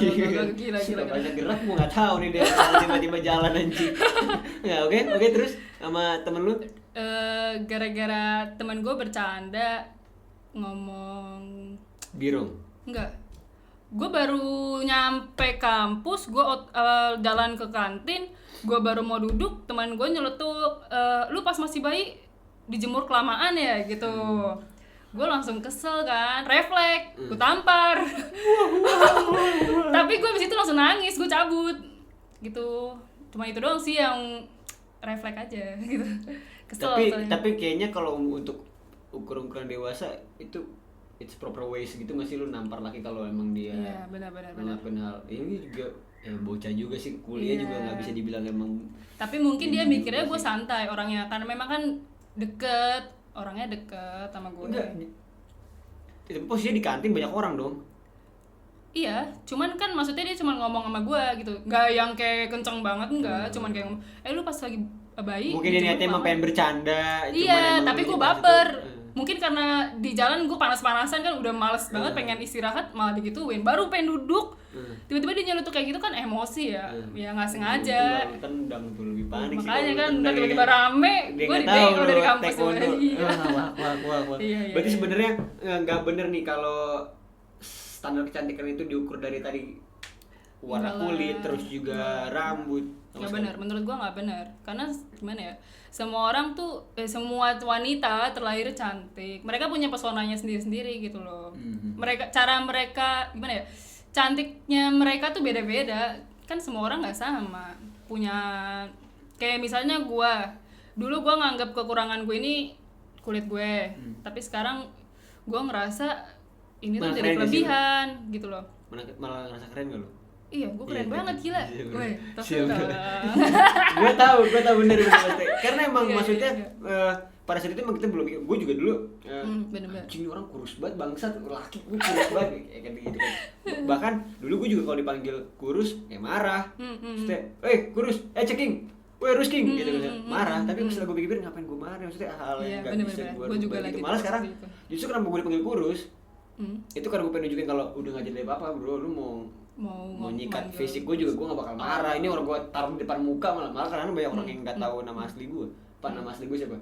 Gila. Banyak gerak, gua enggak tahu nih dia tiba-tiba jalan anjing. Ya, oke terus sama temen lu? Gara-gara teman gua bercanda ngomong Birong. Enggak. Gue baru nyampe kampus, gue jalan ke kantin, gue baru mau duduk, teman gue nyeletuk, lu pas masih bayi dijemur kelamaan ya gitu. Gue langsung kesel kan, refleks, gue tampar. Tapi gue abis itu langsung nangis, gue cabut gitu. Cuma itu doang sih yang refleks aja gitu. Kesel. Tapi kayaknya kalau untuk ukuran dewasa itu it's proper ways gitu masih lu nampar laki kalau emang dia ngelakuin hal ini juga bocah juga sih, kuliah juga nggak bisa dibilang emang. Tapi mungkin dia mikirnya gue santai orangnya karena memang kan orangnya deket sama gue. Enggak, itu posisinya di kantin banyak orang dong. Iya, cuman kan maksudnya dia cuma ngomong sama gue gitu, nggak yang kayak kenceng banget, enggak, cuman kayak ngomong, lu pas lagi bayi. Mungkin dia niatnya emang pengen bercanda. Iya, tapi gue baper. Mungkin karena di jalan gue panas-panasan kan udah males banget, pengen istirahat malah digituin, baru pengen duduk, tiba-tiba dia nyeletuk kayak gitu kan emosi ya, ya nggak sengaja. Tendang tuh lebih panik. Makanya kan udah tiba-tiba rame, gue di-DO dari kampus. Wah. Berarti sebenarnya nggak bener nih kalau standar kecantikan itu diukur dari tadi warna kulit, terus juga rambut. Nggak benar, menurut gue nggak benar, karena gimana ya, semua orang tuh semua wanita terlahir cantik, mereka punya pesonanya sendiri-sendiri gitu loh. Cara mereka gimana ya, cantiknya mereka tuh beda-beda kan, semua orang nggak sama punya. Kayak misalnya dulu gue nganggap kekurangan gue ini kulit gue, tapi sekarang gue ngerasa ini tuh jadi kelebihan gitu loh. malah ngerasa keren gak lu? Iya, gue keren banget gila. Gue, gue tahu bener. Karena emang Iya, maksudnya iya. pada saat itu emang kita belum, gue juga dulu bener-bener. anjing orang kurus banget bangsat, laki gue kurus banget kayak gitu kan. Bahkan dulu gue juga kalau dipanggil kurus ya marah. Maksudnya, kurus, checking. Weh rusking gitu kan, marah. Tapi setelah gue pikir ngapain gue marah, maksudnya hal yang nggak bisa gue juga rubah lagi gitu. Malah sekarang itu. justru kenapa gue dipanggil kurus itu karena gue pengen nunjukin kalau udah nggak jadi apa-apa bro, lu mau nyikat fisik gue juga gue nggak bakal marah. Ini orang gue taruh di depan muka malah karena banyak orang yang nggak tahu nama asli gue. Nama asli gue siapa?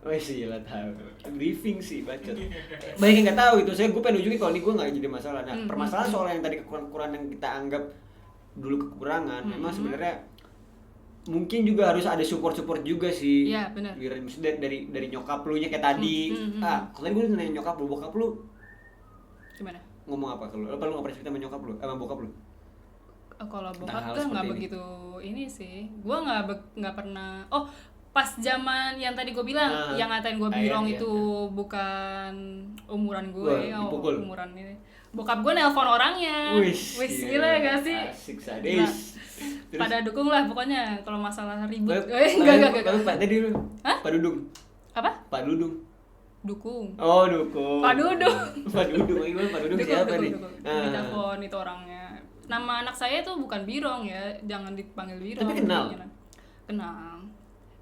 Oh iya lah tahu. Briefing sih bacot. Banyak yang nggak tahu itu. Saya gue pengen nunjukin kalau ini gue nggak jadi masalah. Nah permasalahan soal yang tadi kekurangan yang kita anggap dulu kekurangan, memang sebenarnya mungkin juga harus ada support juga sih. Iya benar. Maksudnya dari nyokap lu nya kayak tadi. Kalau tadi gue nanya nyokap lu, bokap lu gimana? ngomong apa kalau lu nggak pernah cerita sama nyokap lu, sama bokap lu? Kalau Tentang bokap hal kan nggak seperti begitu ini sih. Gue nggak pernah. Oh pas zaman yang tadi gue bilang yang ngatain gue birong itu bukan umuran gue, umuran ini. Bokap gue nelpon orangnya. Wis gila gak sih? Asik sadis. Pada dukung lah pokoknya kalau masalah ribut. Enggak. Pak tadi dulu. Pak Dudung. Apa? Pak Dudung. Dukung. Oh, dukung. Pak Dudung. Pak Dudung siapa nih? Ditelepon itu orangnya. Nama anak saya tuh bukan Birong ya, jangan dipanggil Birong. Tapi kenal.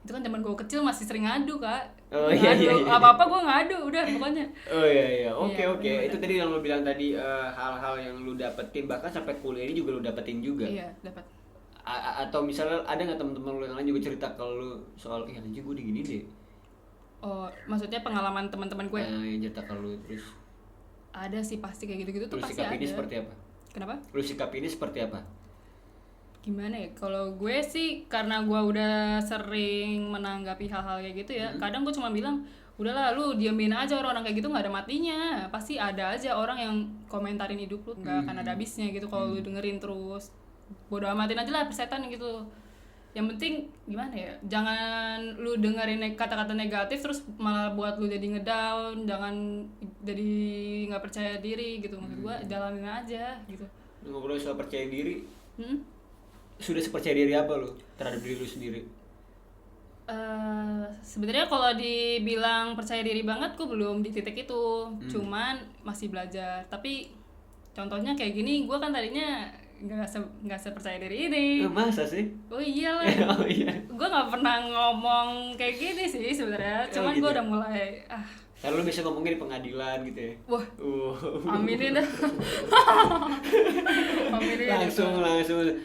Itu kan zaman gue kecil masih sering ngadu kak. Oh iya. Apa-apa gue ngadu udah pokoknya. Oh iya. Oke. Itu tadi yang lu bilang tadi hal-hal yang lu dapetin bahkan sampai kuliah ini juga lu dapetin juga. Iya dapat. Atau misalnya ada nggak teman-teman lu yang lain juga cerita kalau lu soal anjing gue digini deh. Oh maksudnya pengalaman teman-teman gue? Yang cerita kalau lu terus. Ada sih pasti kayak gitu-gitu tuh pasti ada. Lu sikap ini seperti apa? Kenapa? Lu sikap ini seperti apa? Gimana ya, kalau gue sih karena gue udah sering menanggapi hal-hal kayak gitu ya, kadang gue cuma bilang udahlah lu diamin aja, orang-orang kayak gitu nggak ada matinya, pasti ada aja orang yang komentarin hidup lu, nggak akan ada habisnya gitu kalau lu dengerin terus. Bodo amatin aja lah persetan gitu. Yang penting gimana ya, jangan lu dengerin kata-kata negatif terus malah buat lu jadi ngedown, jangan jadi nggak percaya diri gitu. Maksud gue jalanin aja gitu. Ngobrol soal percaya diri, sudah sepercaya diri apa lu terhadap diri lu sendiri? Sebenarnya kalau dibilang percaya diri banget, gue belum di titik itu, cuman masih belajar. Tapi contohnya kayak gini, gue kan tadinya nggak sepercaya diri ini. Masa sih? Oh iyalah. Oh iya. Gue nggak pernah ngomong kayak gini sih sebenarnya, cuman gitu. gue udah mulai Kalau lu bisa ngomongin di pengadilan gitu ya. Wah. Aminin dah. Aminin langsung.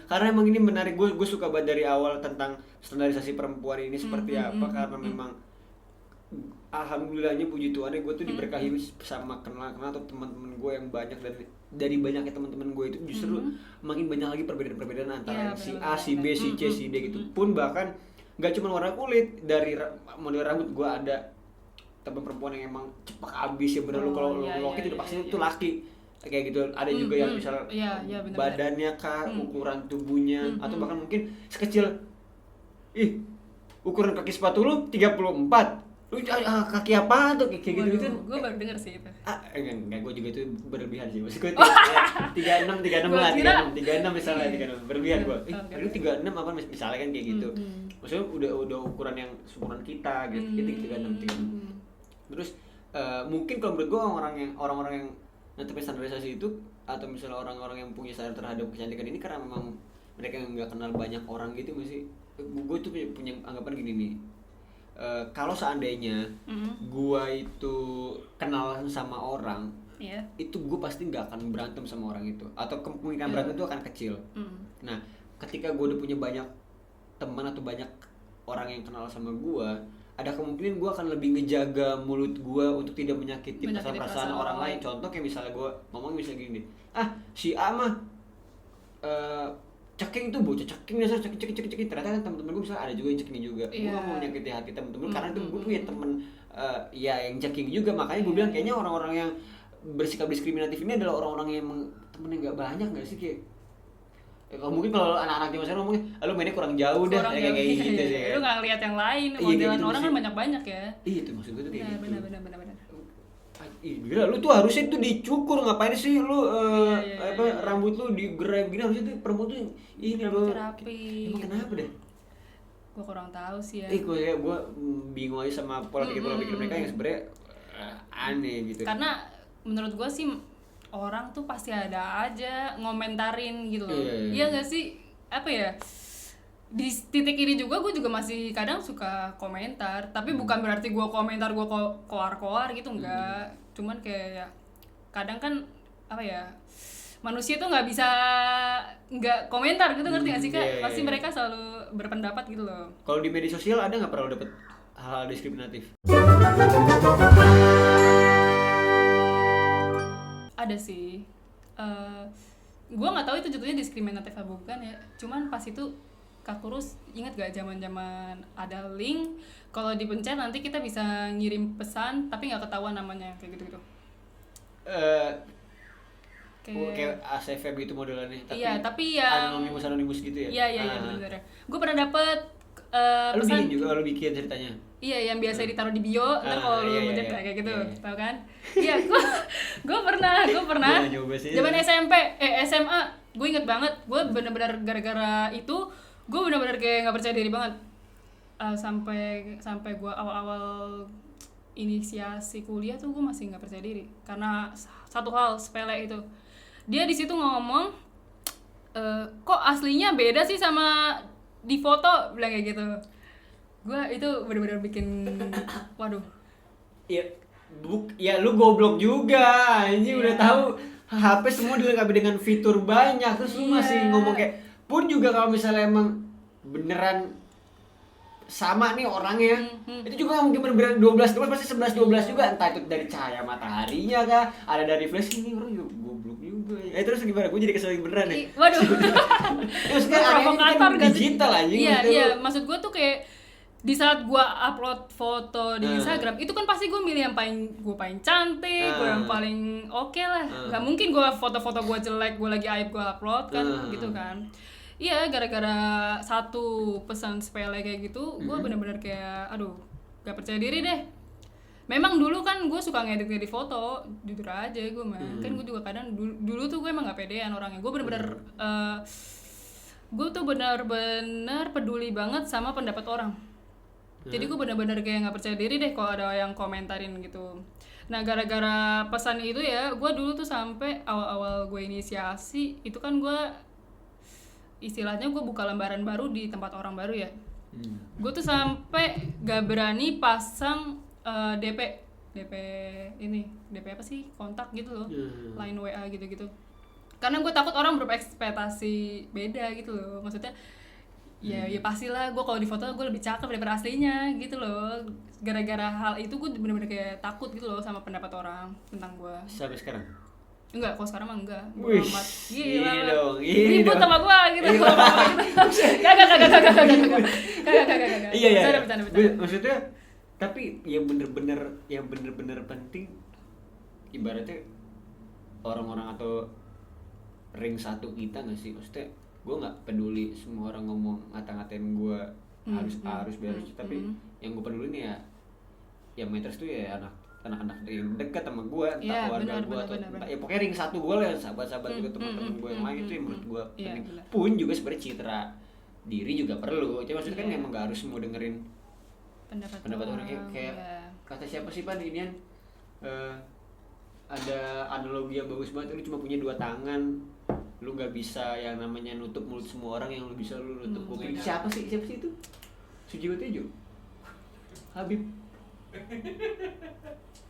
Karena emang ini menarik, gue suka banget dari awal tentang standarisasi perempuan ini seperti apa karena memang alhamdulillahnya puji Tuhan gue tuh diberkahi sama kenal atau teman-teman gue yang banyak, dan dari banyaknya teman-teman gue itu justru makin banyak lagi perbedaan antara si A, si B, si C, si D gitu. Pun bahkan nggak cuma warna kulit, dari model rambut gue ada teman perempuan yang emang cepak abis ya bener. Lu kalau laki udah pasti itu laki kayak gitu. Ada juga yang misalnya badannya kah, ukuran tubuhnya, atau bahkan mungkin sekecil ukuran kaki sepatu lu 34, lu kaki apa tuh kayak gitu gitu. Gue baru denger sih itu. Enggak, gue juga itu berlebihan sih. Maksud gue 36 lah, 36 misalnya 36 berlebihan gue. Lu 36 apa misalnya kan kayak gitu. Maksudnya udah ukuran yang seumuran kita gitu. Itu 36. Terus mungkin kalau menurut gue orang-orang yang netepin standarisasi itu, atau misalnya orang-orang yang punya sadar terhadap kecantikan ini karena memang mereka nggak kenal banyak orang gitu masih. Gue tuh punya anggapan gini nih. Kalau seandainya gue itu kenal sama orang, itu gue pasti nggak akan berantem sama orang itu, atau kemungkinan berantem itu akan kecil. Nah, ketika gue udah punya banyak teman atau banyak orang yang kenal sama gue, ada kemungkinan gue akan lebih ngejaga mulut gue untuk tidak menyakiti perasaan orang lain. Contoh kayak misalnya gue ngomong misalnya gini, si A mah ceking tuh bocah ceking dasar ceking, ternyata kan temen-temen gue misalnya ada juga yang ceking juga. Gue gak mau menyakiti hati temen-temen karena itu gue punya temen yang ceking juga. Makanya gue bilang kayaknya orang-orang yang bersikap diskriminatif ini adalah orang-orang yang temennya nggak banyak nggak sih, kayak mungkin kalau anak-anak zaman sekarang ngomongnya lu mainnya kurang jauh dah kayak gitu sih. Lu nggak ngeliat yang lain, modelan orang kan banyak-banyak ya. Iya itu maksud gue tuh kayak gitu. Benar. Ih, gila lu tuh harusnya tuh dicukur, ngapain sih lu Iya. rambut lu digerai begini, harusnya tuh perempuan tuh ini lo Rapi. emang kenapa deh? Gue kurang tahu sih ya. Gue bingung aja sama pola pikir mereka yang sebenarnya aneh gitu. Karena menurut gue sih orang tuh pasti ada aja ngomentarin gitu loh. Iya gak sih? Apa ya? Di titik ini juga gue juga masih kadang suka komentar, tapi bukan berarti gue komentar gue koar-koar gitu, enggak. Cuman kayak ya, kadang kan apa ya, manusia tuh nggak bisa nggak komentar gitu, ngerti gak sih Kak? Pasti mereka selalu berpendapat gitu loh. Kalau di media sosial ada nggak pernah dapet hal-hal diskriminatif? Ada sih. Gue nggak tahu itu jatuhnya diskriminatif apa bukan ya. Cuman pas itu Kak Kurus ingat gak zaman-zaman ada link kalau dipencet nanti kita bisa ngirim pesan tapi nggak ketahuan namanya kayak gitu-gitu. Kayak ACV gitu modelannya, tapi iya, tapi yang anonimus gitu ya. Iya benar. Gue pernah dapet lu pesan. lu bikin ceritanya. Iya, yang biasa ditaruh di bio, ntar kalau lu ngechat kayak gitu, tau kan? Iya, gue pernah. Gua nyoba sih. Zaman SMA, gue inget banget, gue bener-bener gara-gara itu, gue bener-bener kayak nggak percaya diri banget. Sampai gue awal-awal inisiasi kuliah tuh gue masih nggak percaya diri, karena satu hal sepele itu, dia di situ ngomong, kok aslinya beda sih sama di foto, bilang kayak gitu. Gue itu bener-bener bikin waduh. Ya lu goblok juga, ini udah tahu HP semua dilengkapi dengan fitur banyak, terus lu masih ngomong kayak, pun juga kalau misalnya emang beneran sama nih orangnya, itu juga nggak mungkin bener-bener 12 pasti 11-12 juga, entah itu dari cahaya mataharinya kah, ada dari flash, ini orang juga goblok juga. Terus gimana? Gue jadi kesel beneran nih. Waduh. Terus kan provokator kan digital aja. Iya, maksud gue tuh kayak di saat gue upload foto di Instagram itu kan pasti gue milih yang paling cantik, gue yang paling oke lah. Gak mungkin gue foto-foto gue jelek, gue lagi aib gue upload kan, gitu kan. Iya, gara-gara satu pesan sepele kayak gitu, gue bener-bener kayak aduh, gak percaya diri deh. Memang dulu kan gue suka ngedit foto, jujur aja gue mah. Kan gue juga kadang dulu tuh gue emang gak pedean orangnya. Gue bener-bener gue tuh bener-bener peduli banget sama pendapat orang. Jadi gue bener-bener kayak nggak percaya diri deh kalau ada yang komentarin gitu. Nah, gara-gara pesan itu ya, gue dulu tuh sampai awal-awal gue inisiasi itu kan gue istilahnya gue buka lembaran baru di tempat orang baru ya. Gue tuh sampai gak berani pasang DP apa sih, kontak gitu loh, line WA gitu-gitu. Karena gue takut orang berekspektasi beda gitu loh, maksudnya. Ya pastilah gue kalau di foto gue lebih cakep daripada aslinya gitu loh. Gara-gara hal itu gue bener-bener kayak takut gitu loh sama pendapat orang tentang gue. Sampai sekarang? Enggak, kalau sekarang mah enggak. Wih, Gila dong. Ribut sama gue gitu. Kagak. Iya. Maksudnya, tapi yang bener-bener penting, ibaratnya orang-orang atau ring satu kita nggak sih, maksudnya gue nggak peduli semua orang ngomong ngata-ngatain gue harus tapi yang gue peduli nih ya yang matters tuh ya anak-anak yang dekat sama gue, entah keluarga gue atau ya pokoknya ring satu gue lah, sahabat-sahabat juga, teman-teman gue yang lain, itu yang menurut gue penting. Pun juga sebenarnya citra diri juga perlu, cuma maksudnya kan emang nggak harus semua dengerin pendapat orang. Kayak kata siapa sih Pan inian, ada analogi yang bagus banget, lu cuma punya 2 tangan, lu nggak bisa yang namanya nutup mulut semua orang, yang lu bisa lu nutup kuping. Siapa sih itu? Sujiwo Tejo, Habib.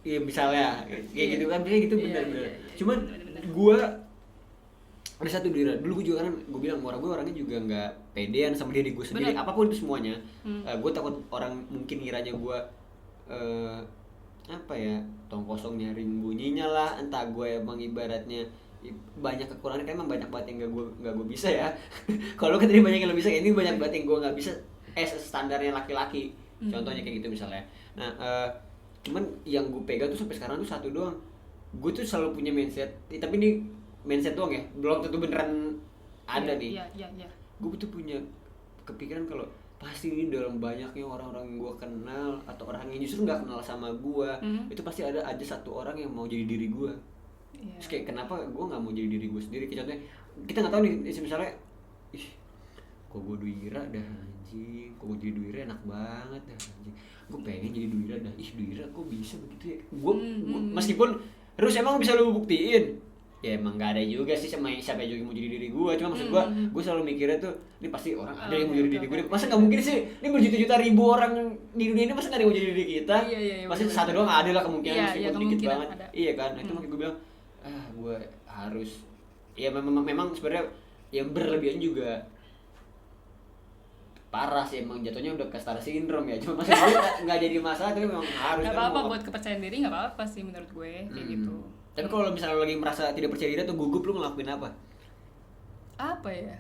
Iya misalnya kayak gitu kan, kayak gitu benar. Cuman gue ada satu diri dulu, gue juga kan gue bilang orangnya juga nggak pedean sama diri gue sendiri. Apapun itu semuanya, gue takut orang mungkin ngiranya gue apa ya, tong kosong nyaring bunyinya lah, entah gue emang ibaratnya banyak kekurangan, kan emang banyak banget yang nggak gue bisa ya. Kalau kan tadi banyak yang lo bisa, ini banyak banget yang gue nggak bisa, standarnya laki-laki, contohnya kayak gitu misalnya. Nah cuman yang gue pegang tuh sampai sekarang tuh satu doang, gue tuh selalu punya mindset, tapi ini mindset doang ya, belum tentu beneran ada nih. Iya. Gue tuh punya kepikiran kalau pasti ini dalam banyaknya orang-orang yang gue kenal atau orang yang justru nggak kenal sama gue, itu pasti ada aja satu orang yang mau jadi diri gue. Terus kayak kenapa gue nggak mau jadi diri gue sendiri? Kayak contohnya kita nggak tahu nih, misalnya kok gue Duira dah anjing, kok gue jadi Duira enak banget dah anjing, gue pengen jadi Duira dah, Duira kok bisa begitu ya, gue meskipun terus emang bisa lu buktiin ya, emang gak ada juga sih sama siapa juga mau jadi diri gue, cuma maksud gue selalu mikirnya tuh ini pasti orang ada yang mau jadi diri gue, masa nggak mungkin sih ini berjuta-juta ribu orang di dunia ini, masa nggak ada yang mau jadi diri kita, pasti satu doang ada lah kemungkinan, meskipun dikit banget ada. Iya kan, itu makanya gue bilang gue harus ya memang sebenarnya yang berlebihan juga parah sih, emang jatuhnya udah ke star syndrome ya, cuma masih nggak jadi masalah, tapi memang harus. Nggak apa-apa buat kepercayaan diri, nggak apa-apa sih menurut gue kayak gitu. Tapi kalau misalnya lo lagi merasa tidak percaya diri atau gugup, lo ngelakuin apa? Apa ya?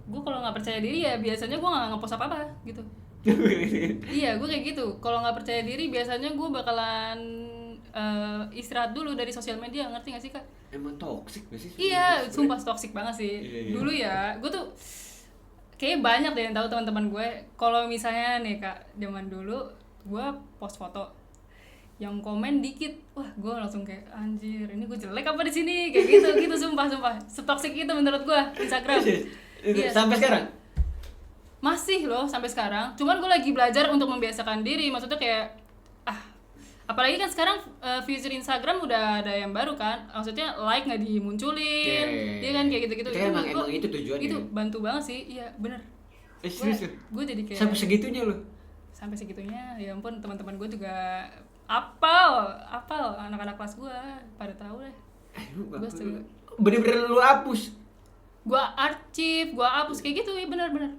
Gue kalau nggak percaya diri ya biasanya gue nggak ngepost apa-apa gitu. Iya, gue kayak gitu. Kalau nggak percaya diri biasanya gue bakalan istirahat dulu dari sosial media, ngerti nggak sih Kak? Emang toksik gak sih? Iya, sumpah toksik banget sih. Iya. Dulu ya, gue tuh kayaknya banyak deh yang tahu teman-teman gue. Kalau misalnya nih Kak, zaman dulu gue post foto yang komen dikit, wah gue langsung kayak anjir ini gue jelek apa di sini kayak gitu sumpah setoksik itu menurut gue Instagram. Iya. Sampai sekarang masih loh sampai sekarang, cuman gue lagi belajar untuk membiasakan diri, maksudnya kayak apalagi kan sekarang feature Instagram udah ada yang baru kan, maksudnya like nggak dimunculin, dia kan kayak gitu-gitu. Itu emang itu tujuannya. Itu bantu banget sih, iya bener. Gue jadi kayak sampai segitunya loh. Sampai segitunya, ya ampun, teman-teman gue juga apal anak-anak kelas gue pada tahu deh. Gue bener-bener lu hapus. Gue hapus kayak gitu, ya bener-bener.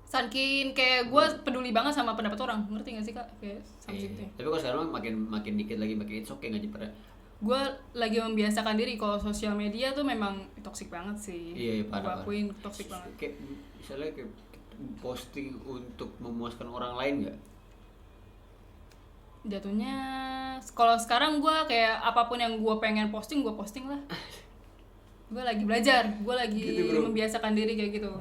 Saking kayak gue peduli banget sama pendapat orang, ngerti gak sih Kak? Kayak sampai situ. Tapi kalau sekarang makin dikit lagi, makin it's okay aja pada. Gue lagi membiasakan diri kalau sosial media tuh memang toksik banget sih. Iya, parah. Gue akuin toksik banget. Kayak misalnya kayak posting untuk memuaskan orang lain nggak? Jatuhnya kalau sekarang gue kayak apapun yang gue pengen posting, gue posting lah. Gue lagi belajar, gue lagi gitu, membiasakan diri kayak gitu.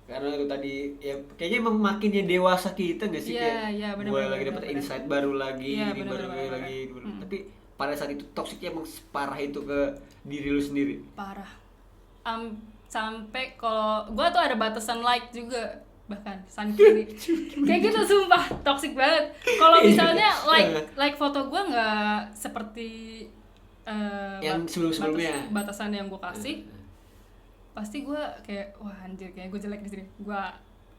Karena itu tadi ya kayaknya emang makinnya dewasa kita nggak sih, kayak gue lagi dapat insight baru lagi, ya, ini baru lagi. Tapi pada saat itu toksiknya emang separah itu ke diri lu sendiri. Parah. Sampai kalau gue tuh ada batasan like juga, bahkan saking kayak gitu, sumpah toksik banget. Kalau misalnya like foto gue nggak seperti yang sebelumnya batasan yang gue kasih, pasti gue kayak wah anjir kayak gue jelek di sini, gue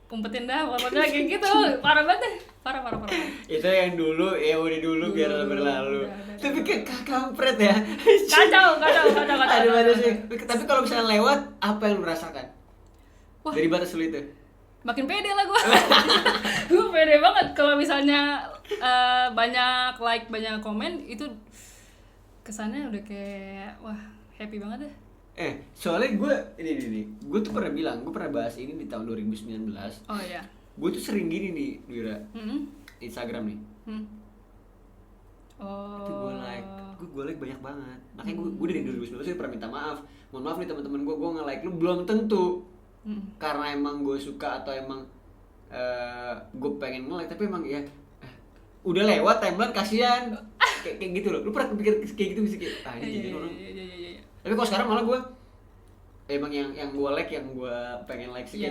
umpetin dah pokoknya kayak gitu. Parah banget deh, parah. Itu yang dulu ya, udah dulu biar berlalu. Tapi kayak kampret ya. Kacau. Aduh sih. Tapi kalau misalnya lewat, apa yang lu rasakan? Wah, dari batas lu itu? Makin pede lah gue. Gue pede banget kalau misalnya banyak like, banyak komen, itu kesannya udah kayak wah happy banget deh. Soalnya gue tuh pernah bilang, gue pernah bahas ini di tahun 2019. Oh iya. Gue tuh sering gini nih, Wira, Instagram nih. Oh. Tapi gue like banyak banget. Makanya gue dari 2019 pernah minta maaf. Mohon maaf nih teman-teman gue nge-like lu belum tentu karena emang gue suka atau emang gue pengen nge-like, tapi emang ya udah lewat timeline kasihan. Kayak gitu loh. Lu pernah kepikir kayak gitu sih kayak Iya. Tapi kalau sekarang malah gue emang yang gue like, yang gue pengen like sih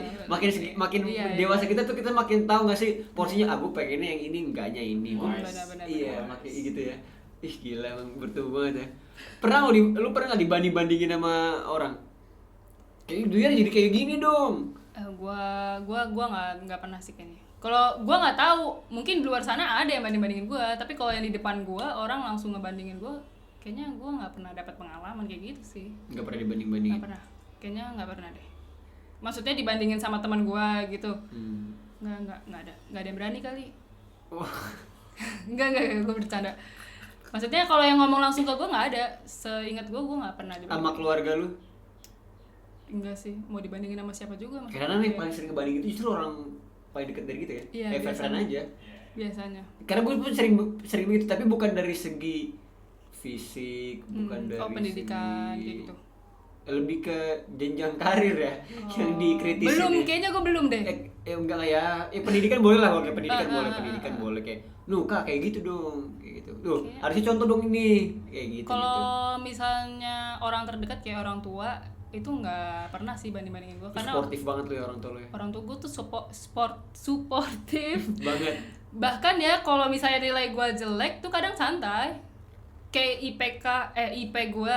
makin dewasa kita tuh, kita makin tahu nggak sih porsinya. Aku pengennya yang ini, enggaknya ini. Benar. Iya, makin gitu ya. Ih gila, emang bertumbuh banget ya. Lu pernah nggak dibanding-bandingin sama orang? Kayak dia jadi kayak gini dong. Gua nggak pernah sih kayaknya. Kalau gue nggak tahu, mungkin di luar sana ada yang banding-bandingin gue, tapi kalau yang di depan gue orang langsung ngebandingin gue, kayaknya gue nggak pernah dapat pengalaman kayak gitu sih. Nggak pernah dibanding-bandingin? Nggak pernah, kayaknya nggak pernah deh. Maksudnya dibandingin sama teman gue gitu? Nggak ada yang berani kali. Nggak, gue bercanda. Maksudnya kalau yang ngomong langsung ke gue nggak ada. Seingat gue nggak pernah dibandingin. Sama keluarga lu? Enggak sih, mau dibandingin sama siapa juga. Karena nih paling sering ngebandingin itu justru orang paling deket dari kita ya? Iya, friend aja. Biasanya. Karena gue pun sering begitu, tapi bukan dari segi fisik, bukan dari pendidikan segi kayak gitu. lebih ke jenjang karir ya yang dikritisi. Belum, ya. kayaknya gue belum deh. Enggak lah ya. Pendidikan boleh lah, kalau pendidikan boleh kayak, Kak kayak gitu dong, kayak gitu. Tuh, harusnya contoh dong ini, kayak gitu. Kalau misalnya orang terdekat kayak orang tua itu nggak pernah sih banding-bandingin gue karena Sportif banget lu ya orang tua lu ya. orang tua gue tuh suportif Banget. bahkan ya kalau misalnya nilai gue jelek tuh kadang santai kayak IP gue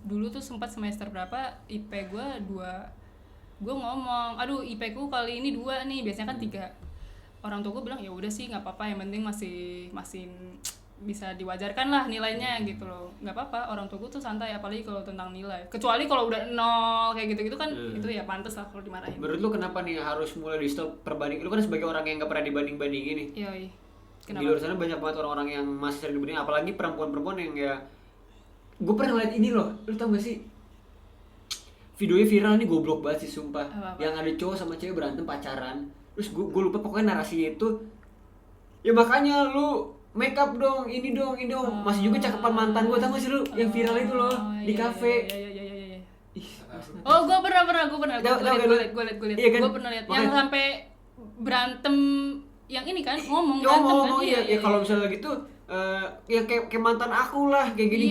dulu tuh sempat semester berapa IP gue 2, gue ngomong aduh IP ku kali ini 2 nih, biasanya kan 3. Orang tua gue bilang ya udah sih nggak apa-apa, yang penting masih bisa diwajarkan lah nilainya gitu loh, nggak apa-apa. Orang tua gue tuh santai, apalagi kalau tentang nilai, kecuali kalau udah 0 kayak gitu-gitu kan itu ya pantas lah kalau dimarahin. Menurut lu kenapa nih harus mulai di stop perbanding? Lu kan sebagai orang yang nggak pernah dibanding-bandingin nih. Iya. Kenapa? Di luar sana banyak banget orang-orang yang masih sering dibandingin, apalagi perempuan-perempuan yang ya, gue pernah ngeliat ini loh, lu tau gak sih videonya viral nih, goblok banget sih sumpah. Apa? Yang ada cowok sama cewek berantem pacaran, terus gue lupa pokoknya narasinya itu ya makanya lu make up dong, ini dong, masih juga cakepan mantan gue, tau gak sih lu yang viral itu loh di kafe. Iya. Ih, Oh, gue pernah gue liat Iya kan? gue pernah lihat yang sampai berantem yang ini kan ngomong iya. Kalau misalnya gitu ya kayak mantan aku lah, kayak gini.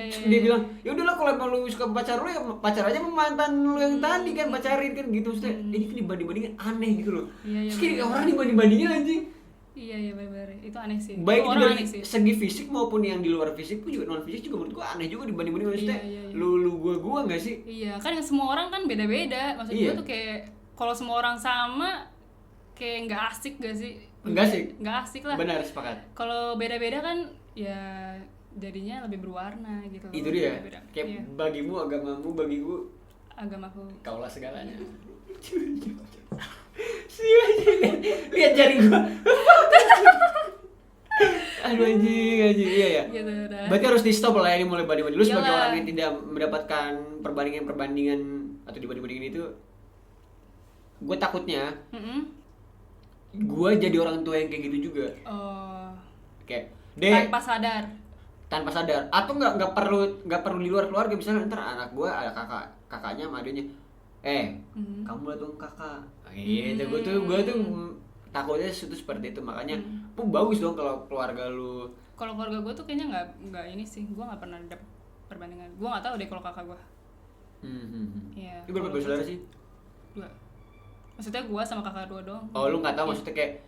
Terus dia bilang ya udahlah, kalau emang lu suka pacar lu ya pacar aja sama mantan lu yang tadi kan, pacarin kan gitu. Maksudnya ini kan dibanding-bandingin aneh gitu loh. Terus kayak orang dibanding-bandingin anjing. Iya benar, itu aneh sih. Baik Itu dari aneh sih. segi fisik maupun yang di luar fisik pun juga, non fisik juga menurut gua aneh juga dibanding-bandingin. Maksudnya lu gua enggak sih? Iya, kan semua orang kan beda-beda. Maksud gue tuh kayak kalau semua orang sama kayak nggak asik gak sih? Nggak asik lah. Benar, sepakat. Kalau beda-beda kan ya jadinya lebih berwarna gitu loh. Itu dia. Beda-beda. Kayak Iya. bagimu agamamu, bagiku Agamaku. kaulah segalanya. Lihat jari gua. Aduh anjing. Iya ya. Gitu dah. Berarti harus di stop lah ya, ini mulai banding-banding. Lu sebagai Iyalah. orang yang tidak mendapatkan perbandingan atau dibanding-bandingin itu, gue takutnya gue jadi orang tua yang kayak gitu juga. Oh. Kayak tanpa sadar atau nggak perlu di luar keluarga, misalnya ntar anak gue ada kakaknya sama adanya, kamu lah dong kakak, gitu. Gue tuh takutnya itu seperti itu, makanya bagus dong kalau keluarga lu. Kalau keluarga gue tuh kayaknya nggak ini sih, gue nggak pernah dapet perbandingan. Gue nggak tahu deh kalau kakak gue. Iya. Ini berapa bersaudara sih? 2. Maksudnya gue sama kakak 2 doang. Oh, lu nggak tahu maksudnya kayak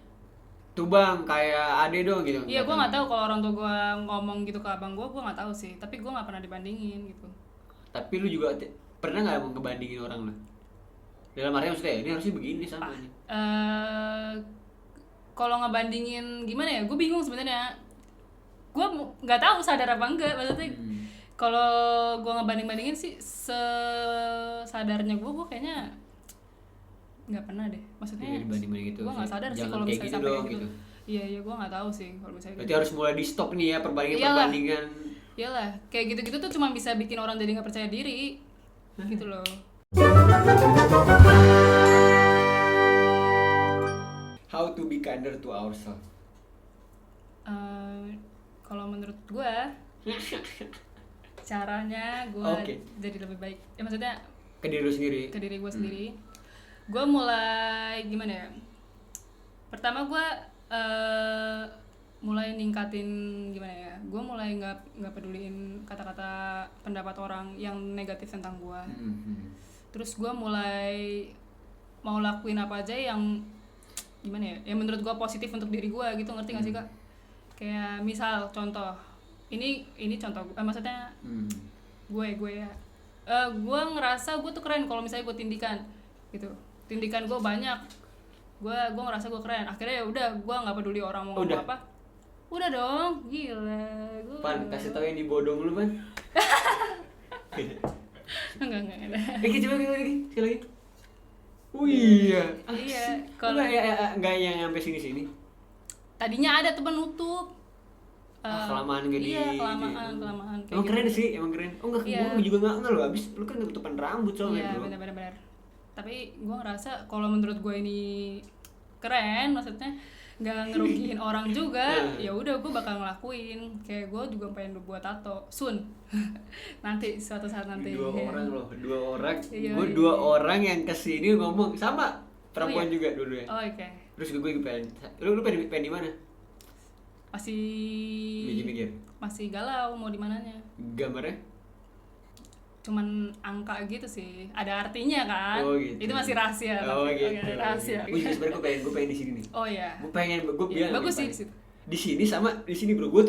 tuh bang kayak ade dong gitu? Iya, gue nggak tahu kalau orang tua gue ngomong gitu ke abang gue nggak tahu sih. Tapi gue nggak pernah dibandingin gitu. Tapi lu juga pernah nggak mau ngebandingin orang lu? Dalam artinya maksudnya ini harusnya begini sama nih. Kalau ngebandingin gimana ya? Gue bingung sebenarnya. Gue nggak tahu sadar apa enggak maksudnya. Kalau gue ngebanding-bandingin sih sesadarnya gue kayaknya nggak pernah deh. Maksudnya dibanding-banding gitu. Gue nggak sadar sih Jangan kalau kayak misalnya gitu sampai dong, kayak gitu. gitu. Iya, gue nggak tahu sih kalau misalnya. Berarti harus mulai di stop nih ya perbandingan. Iyalah, kayak gitu-gitu tuh cuma bisa bikin orang jadi nggak percaya diri, gitu loh. How to be kinder to ourselves? Kalau menurut gue, caranya gue jadi lebih baik. Ya maksudnya ke diri lu sendiri. Ke diri gue sendiri. Gue mulai gimana ya? Pertama gue mulai ningkatin gimana ya? Gue mulai nggak peduliin kata-kata pendapat orang yang negatif tentang gue. Terus gue mulai mau lakuin apa aja yang gimana ya? Yang menurut gue positif untuk diri gue gitu, ngerti nggak sih kak? Kayak misal contoh, ini contoh, maksudnya gue ya, gue ngerasa gue tuh keren kalau misalnya gue tindikan, gitu, tindikan gue banyak, gue ngerasa gue keren, akhirnya ya udah, gue nggak peduli orang mau ngomong apa, udah dong, gila, gue. Pan, kasih tau yang dibodong lu Pan. Enggak. Coba lagi, sekali lagi. Iya. Kalau nggak yang sampai sini. Tadinya ada temen nutup. Kelamaan gini. Iya, kelamaan. Emang keren sih, emang keren. Oh enggak, gue juga nggak loh. Abis lu kan nutupan rambut soalnya. Iya, benar. Tapi gue ngerasa kalau menurut gue ini keren, maksudnya nggak ngerugiin orang juga, ya udah gue bakal ngelakuin. Kayak gue juga pengen buat tato soon. Nanti suatu saat nanti. Dua orang. Iya, Gue iya. 2 orang yang kesini ngomong sama perempuan iya? juga dua-duanya. Oh, oke. Terus gue pengen, lu pengen di mana? Masih Mikir-mikir. masih galau mau di mananya. Gambarnya? Cuman angka gitu sih, ada artinya kan. Oh, gitu. Itu masih rahasia. Oh tapi. gitu. Oke, rahasia. Gue juga sebenarnya gue pengen di sini nih. Oh iya. Gue bilang Bagus sih di di situ. Di sini sama di sini bro. Gue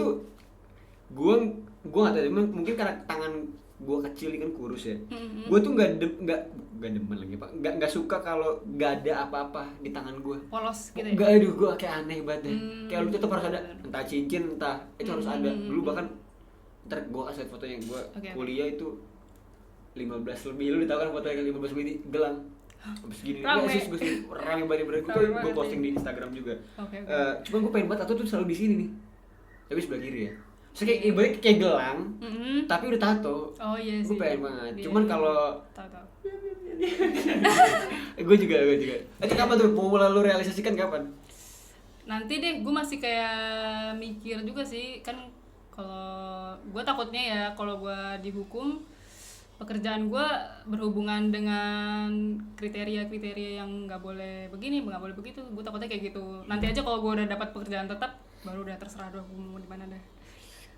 nggak tahu, mungkin karena tangan gue kecil kan kurus ya. Gue tuh nggak demen lagi pak. Nggak suka kalau nggak ada apa-apa di tangan gue. Polos gitu ya. Nggak, aduh gue kayak aneh banget deh. Kayak lu tetap harus ada, entah cincin entah itu harus ada. Dulu bahkan ntar gue kasih fotonya gue Oke. kuliah itu 15 lebih. Lu tahu kan fotonya 15 lebih gelang sampai segini. Rame. Nggak sih, gue rame banget. Rame Gue banget, posting iya. di Instagram juga. Oke. Cuman gue pengen banget tato tuh selalu di sini nih, tapi sebelah kiri ya. So, kayak ibaratnya kayak gelang, tapi udah tato. Oh iya sih. Gue pengen banget. Iya, Cuman iya. kalau Tahu. gue juga. Itu kapan tuh mau mulai lu realisasikan kapan? Nanti deh, gue masih kayak mikir juga sih kan. Kalau gue takutnya ya kalau gue dihukum, pekerjaan gue berhubungan dengan kriteria yang nggak boleh begini, nggak boleh begitu. Gue takutnya kayak gitu. Nanti aja kalau gue udah dapat pekerjaan tetap, baru udah terserah gue mau di mana deh.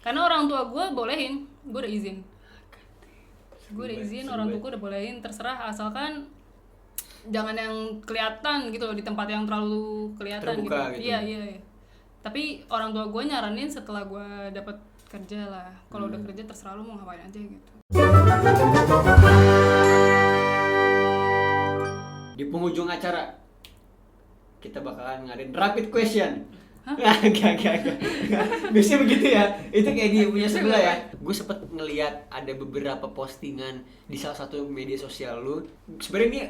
Karena orang tua gue bolehin, gue udah izin. Orang tua gue udah bolehin, terserah asalkan jangan yang kelihatan gitu loh, di tempat yang terlalu kelihatan Terbuka gitu. Iya. Tapi orang tua gue nyaranin setelah gue dapat kerja lah. Kalau udah kerja terserah lu mau ngapain aja gitu. Di penghujung acara kita bakalan ngadain rapid question. Enggak. Biasanya begitu ya. Itu kayak dia punya sebelah ya. Gue sempet ngeliat ada beberapa postingan di salah satu media sosial lu. Sebenarnya ini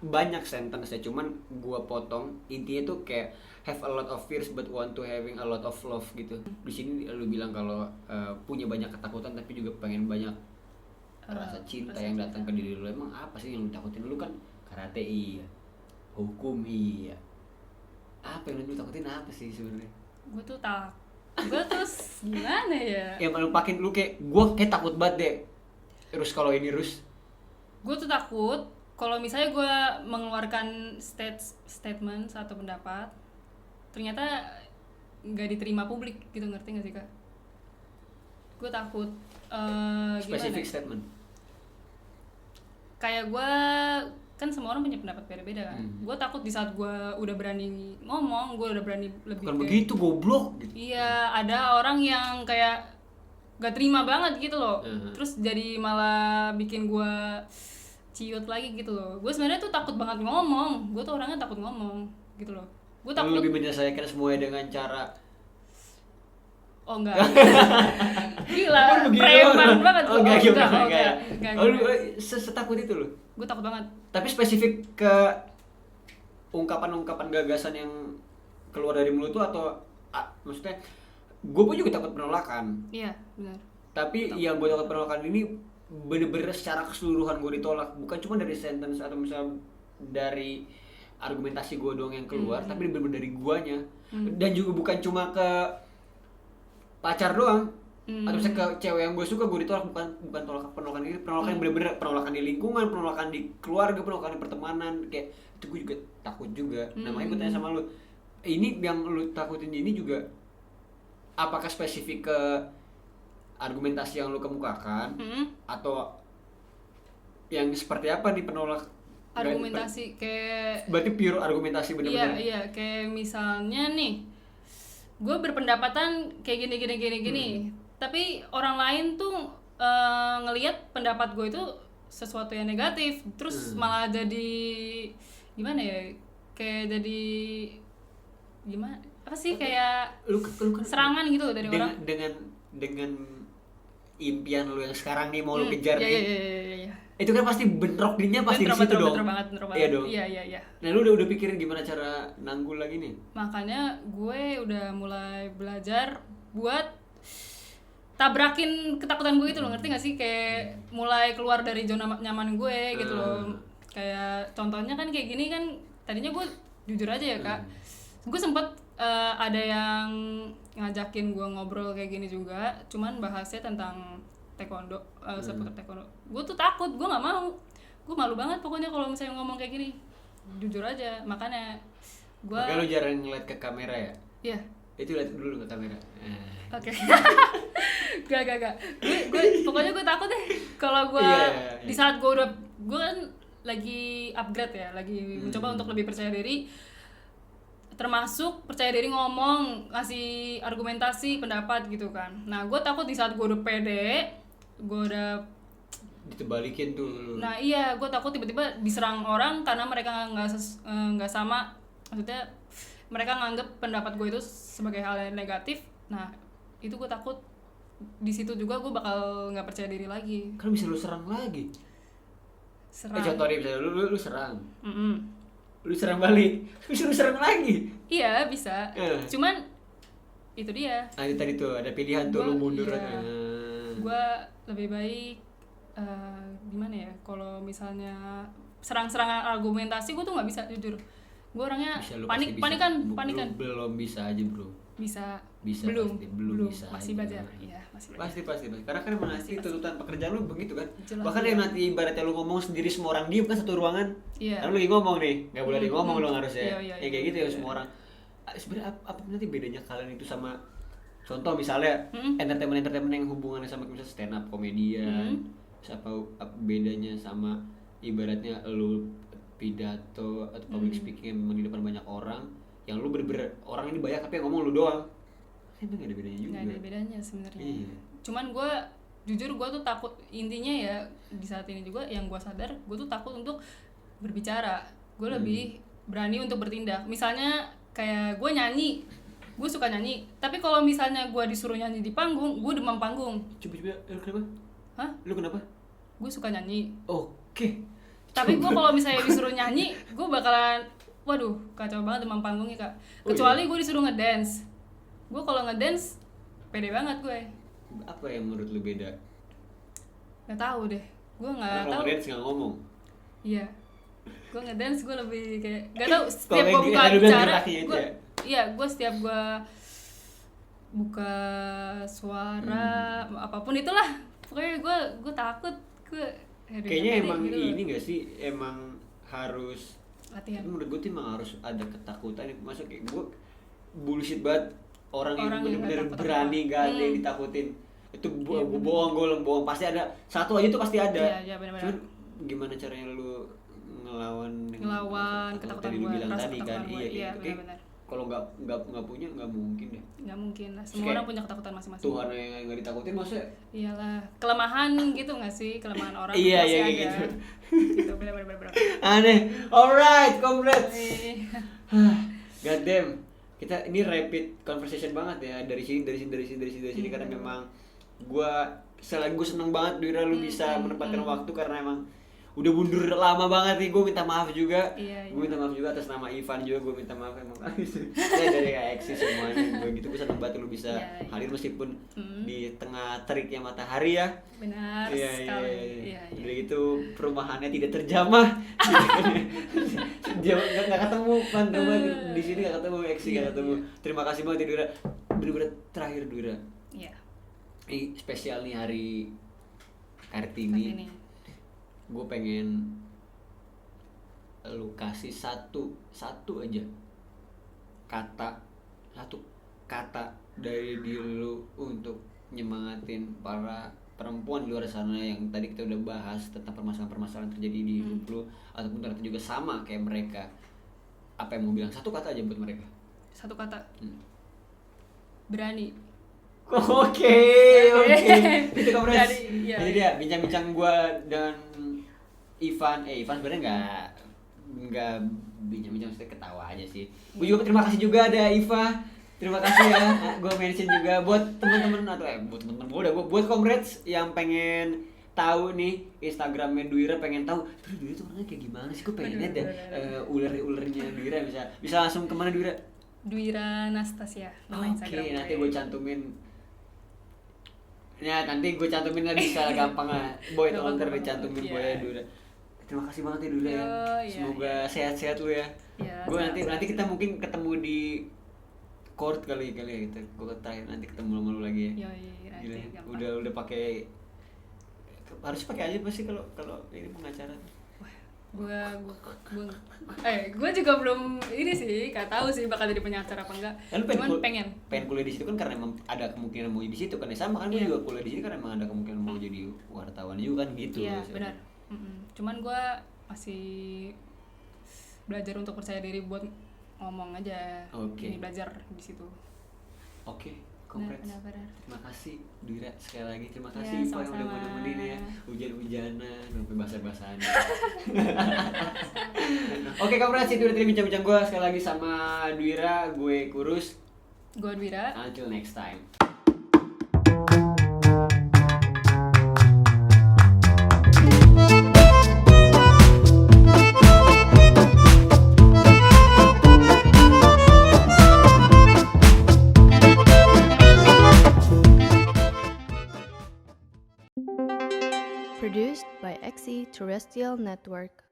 banyak sentence ya, cuman gue potong. Intinya tuh kayak have a lot of fears but want to having a lot of love gitu. Di sini lu bilang kalau punya banyak ketakutan tapi juga pengen banyak rasa cinta yang datang ke diri lu. Emang apa sih yang lu takutin? Lu kan karate iya, hukum iya. Apa yang lu takutin apa sih sebenarnya? Gue terus gimana ya? Yang lu pakin lu kayak gue kayak takut banget deh. Terus kalau ini Rus, Gue tuh takut kalau misalnya gue mengeluarkan statement atau pendapat, ternyata nggak diterima publik gitu, ngerti nggak sih kak? Gue takut specific gimana? statement. Kayak gue kan semua orang punya pendapat beda-beda kan. Gue takut di saat gue udah berani ngomong, gue udah berani lebih. Bukan begitu goblok gitu. Iya, ada orang yang kayak gak terima banget gitu loh. Terus jadi malah bikin gue ciut lagi gitu loh. Gue sebenarnya tuh takut banget ngomong. Gue tuh orangnya takut ngomong gitu loh. Gue Lu takut. lebih menyelesaikan semuanya dengan cara Oh enggak. Gila, Kan begitu preman doang. banget. Oh enggak. Enggak. Oh, lu setakut itu lu. Gue takut banget. Tapi spesifik ke ungkapan-ungkapan gagasan yang keluar dari mulut tuh atau maksudnya gue pun juga takut penolakan. Iya, benar. Tapi yang gue takut penolakan ini bener-bener secara keseluruhan gue ditolak, bukan cuma dari sentence atau misal dari argumentasi gue doang yang keluar, tapi bener-bener dari guanya. Dan juga bukan cuma ke pacar doang, atau misalnya ke cewek yang gue suka gue ditolak, bukan penolakan ini, penolakan yang bener-bener penolakan di lingkungan, penolakan di keluarga, penolakan di pertemanan, kayak itu gue juga takut juga. Nah makanya gue tanya sama lu, ini yang lu takutin ini juga apakah spesifik ke argumentasi yang lu kemukakan atau yang seperti apa nih penolak Argumentasi kayak berarti pure argumentasi benar-benar. Iya, kayak misalnya nih, gue berpendapatan kayak gini. Tapi orang lain tuh ngelihat pendapat gue itu sesuatu yang negatif, terus malah jadi gimana ya? Kayak jadi gimana? Apa sih kayak Lu kan serangan gitu loh dari orang. dengan impian lu yang sekarang nih mau lu kejar nih. Iya. Itu kan pasti bentroknya pasti di situ dong. Bentrok banget. Iya dong. Iya. Nah, lu udah pikirin gimana cara nanggul lagi nih? Makanya gue udah mulai belajar buat tabrakin ketakutan gue itu loh, ngerti gak sih? Kayak mulai keluar dari zona nyaman gue gitu loh. Kayak contohnya kan kayak gini kan, tadinya gue jujur aja ya kak, gue sempet ada yang ngajakin gue ngobrol kayak gini juga, cuman bahasnya tentang taekwondo, seputar taekwondo. Gue tuh takut, gue nggak mau, gue malu banget pokoknya kalau misalnya ngomong kayak gini, jujur aja. Makanya gue lu jarang ngeliat ke kamera ya? iya. Itu lihat dulu ke kamera. Oke. Gak. Gue pokoknya gue takut deh kalau gue di saat gue kan lagi upgrade ya, lagi mencoba untuk lebih percaya diri, termasuk percaya diri ngomong, ngasih argumentasi, pendapat gitu kan. Nah gue takut di saat gue udah pede, gue udah ditebalikin tuh. Nah iya, gue takut tiba-tiba diserang orang karena mereka nggak sama, maksudnya mereka nganggep pendapat gue itu sebagai hal yang negatif. Nah itu gue takut di situ juga gue bakal nggak percaya diri lagi. Kan bisa lu serang lagi. Serang. Contohnya misalnya lu serang. Mm-mm. Lu serang balik, bisa lu serang lagi. Iya bisa. Cuman itu dia. Tadi tuh ada pilihan tuh, lu mundur. Iya. Gue lebih baik gimana ya? Kalau misalnya serang-serangan argumentasi gue tuh nggak bisa, jujur. Gue orangnya panikan. Belum bisa aja bro. Bisa. Belum bisa. Masih aja. belajar. Iya, masih belajar. Pasti. Karena kan emang nanti tuntutan pekerjaan lu begitu kan. Jelas, bahkan yang nanti ibaratnya lu ngomong sendiri semua orang diem kan satu ruangan. Iya. Karena lu lagi ngomong nih, nggak boleh di ngomong lu harusnya. Iya, Ya kayak gitu ya semua orang. Sebenarnya apa nanti bedanya kalian itu sama contoh misalnya entertainment yang hubungannya sama misalnya stand up komedian, apa bedanya sama ibaratnya lu pidato atau public speaking di depan banyak orang yang lu bener-bener orang ini banyak tapi yang ngomong lu doang. Emang gak ada bedanya juga. Gak ada bedanya sebenarnya. Iya. Cuman gue jujur gue tuh takut, intinya ya di saat ini juga yang gue sadar gue tuh takut untuk berbicara. Gue lebih berani untuk bertindak. Misalnya kayak gue nyanyi, gue suka nyanyi. Tapi kalau misalnya gue disuruh nyanyi di panggung, gue demam panggung. Coba lu kenapa? Hah? Lu kenapa? Gue suka nyanyi. Oke. Tapi gue kalau misalnya disuruh nyanyi, gue bakalan waduh kacau banget demam panggungnya kak. Kecuali gue disuruh ngedance. Gue kalau ngedance pede banget gue. Apa yang menurut lu beda? Gak tahu deh, gue nggak tahu. Kalau ngedance nggak ngomong. Iya, gue ngedance gue lebih kayak gak tahu. Setiap gue buka acara, gue setiap gue buka suara apapun itulah, pokoknya gue takut gue. Kayaknya emang gitu. ini nggak sih, emang harus latihan. Menurut gue tuh emang harus ada ketakutan. Masuk kayak gue bullshit banget orang yang bener-bener berani gak ada yang ditakutin. Itu bohong pasti ada satu aja tuh pasti ada. Iya, benar-benar. Cuman gimana caranya lu ngelawan ketakutan tadi lu gue, bilang tadi kan. Iya benar-benar. Kalau nggak punya nggak mungkin deh. Nggak mungkin lah, semua orang punya ketakutan masing-masing. Tuhan yang nggak ditakutin maksudnya. Iyalah, kelemahan gitu nggak sih, kelemahan orang. Iya pasti ada. gitu. Gitu benar-benar. Aneh. Alright, congrats. God damn. Kita ini rapid conversation banget ya, dari sini karena memang selagi gue seneng banget Dwira lu bisa menempatkan waktu karena emang udah mundur lama banget nih. Gue minta maaf juga. Gue minta maaf juga atas nama Ivan juga, gue minta maaf emang. Saya dari AXI semuanya. Gue gitu, gue seneng banget lu bisa hadir meskipun di tengah teriknya matahari ya. Benar sekali. Iya. Udah gitu perumahannya tidak terjamah. Dia nggak ketemu teman-teman di sini, nggak ketemu AXI, nggak ketemu. Terima kasih banget ya Dwira. Bener-bener terakhir Dwira. Iya. Ini spesial nih hari Kartini. Gue pengen lu kasih satu aja satu kata dari diri lu untuk nyemangatin para perempuan di luar sana yang tadi kita udah bahas tentang permasalahan terjadi di hidup lu, ataupun ternyata juga sama kayak mereka. Apa yang mau bilang? Satu kata aja buat mereka. Satu kata. Berani. Oke. Itu kamu Jadi dia bincang-bincang gue dan Ivan sebenarnya nggak bincang-bincang, mesti ketawa aja sih. Gue juga terima kasih juga ada Iva, terima kasih ya. Gue mention juga buat teman-teman atau buat teman-teman muda, buat congrats yang pengen tahu nih Instagramnya Dwira, pengen tahu Dwira tuh orangnya kayak gimana sih. Gue pengen lihat deh ulernya Dwira, bisa langsung kemana Dwira? Dwira Nastasia nama Instagram. Oke, nanti gue cantumin. Ya nanti gue cantumin lagi secara gampang lah. Boy tolong dicantumin Boy Dwira. Terima kasih banget ya Dura ya. Iya, Semoga sehat-sehat lu ya. Ya, Gue sehat-sehat. nanti kita mungkin ketemu di court kali ya kita. Gue terakhir nanti ketemu sama lu lagi ya. Yoi, nanti Gila, gampang. udah pakai harus pakai aja pasti kalau ini pengacara. Gue juga belum ini sih, gak tahu sih bakal jadi pengacara apa enggak. Kan Cuman pengen. kuliah di situ kan karena emang ada kemungkinan mau di situ kan ya, sama kan gue Iya. juga kuliah di sini kan emang ada kemungkinan mau jadi wartawan juga kan gitu. Iya, Maksudnya. benar. Cuman gue masih belajar untuk percaya diri buat ngomong aja. Oke. Ini belajar di situ. Oke, congrats. Benar. Terima kasih Dira sekali lagi. Terima Ya, kasih Pak yang udah sama-sama. mau nemenin ya. Hujan-hujanan sampai basah-basahan. Oke, congrats itu udah tadi bincang-bincang gue sekali lagi sama Dwira, gue Kurus. Gue Dwira. Until next time. Produced by XE Terrestrial Network.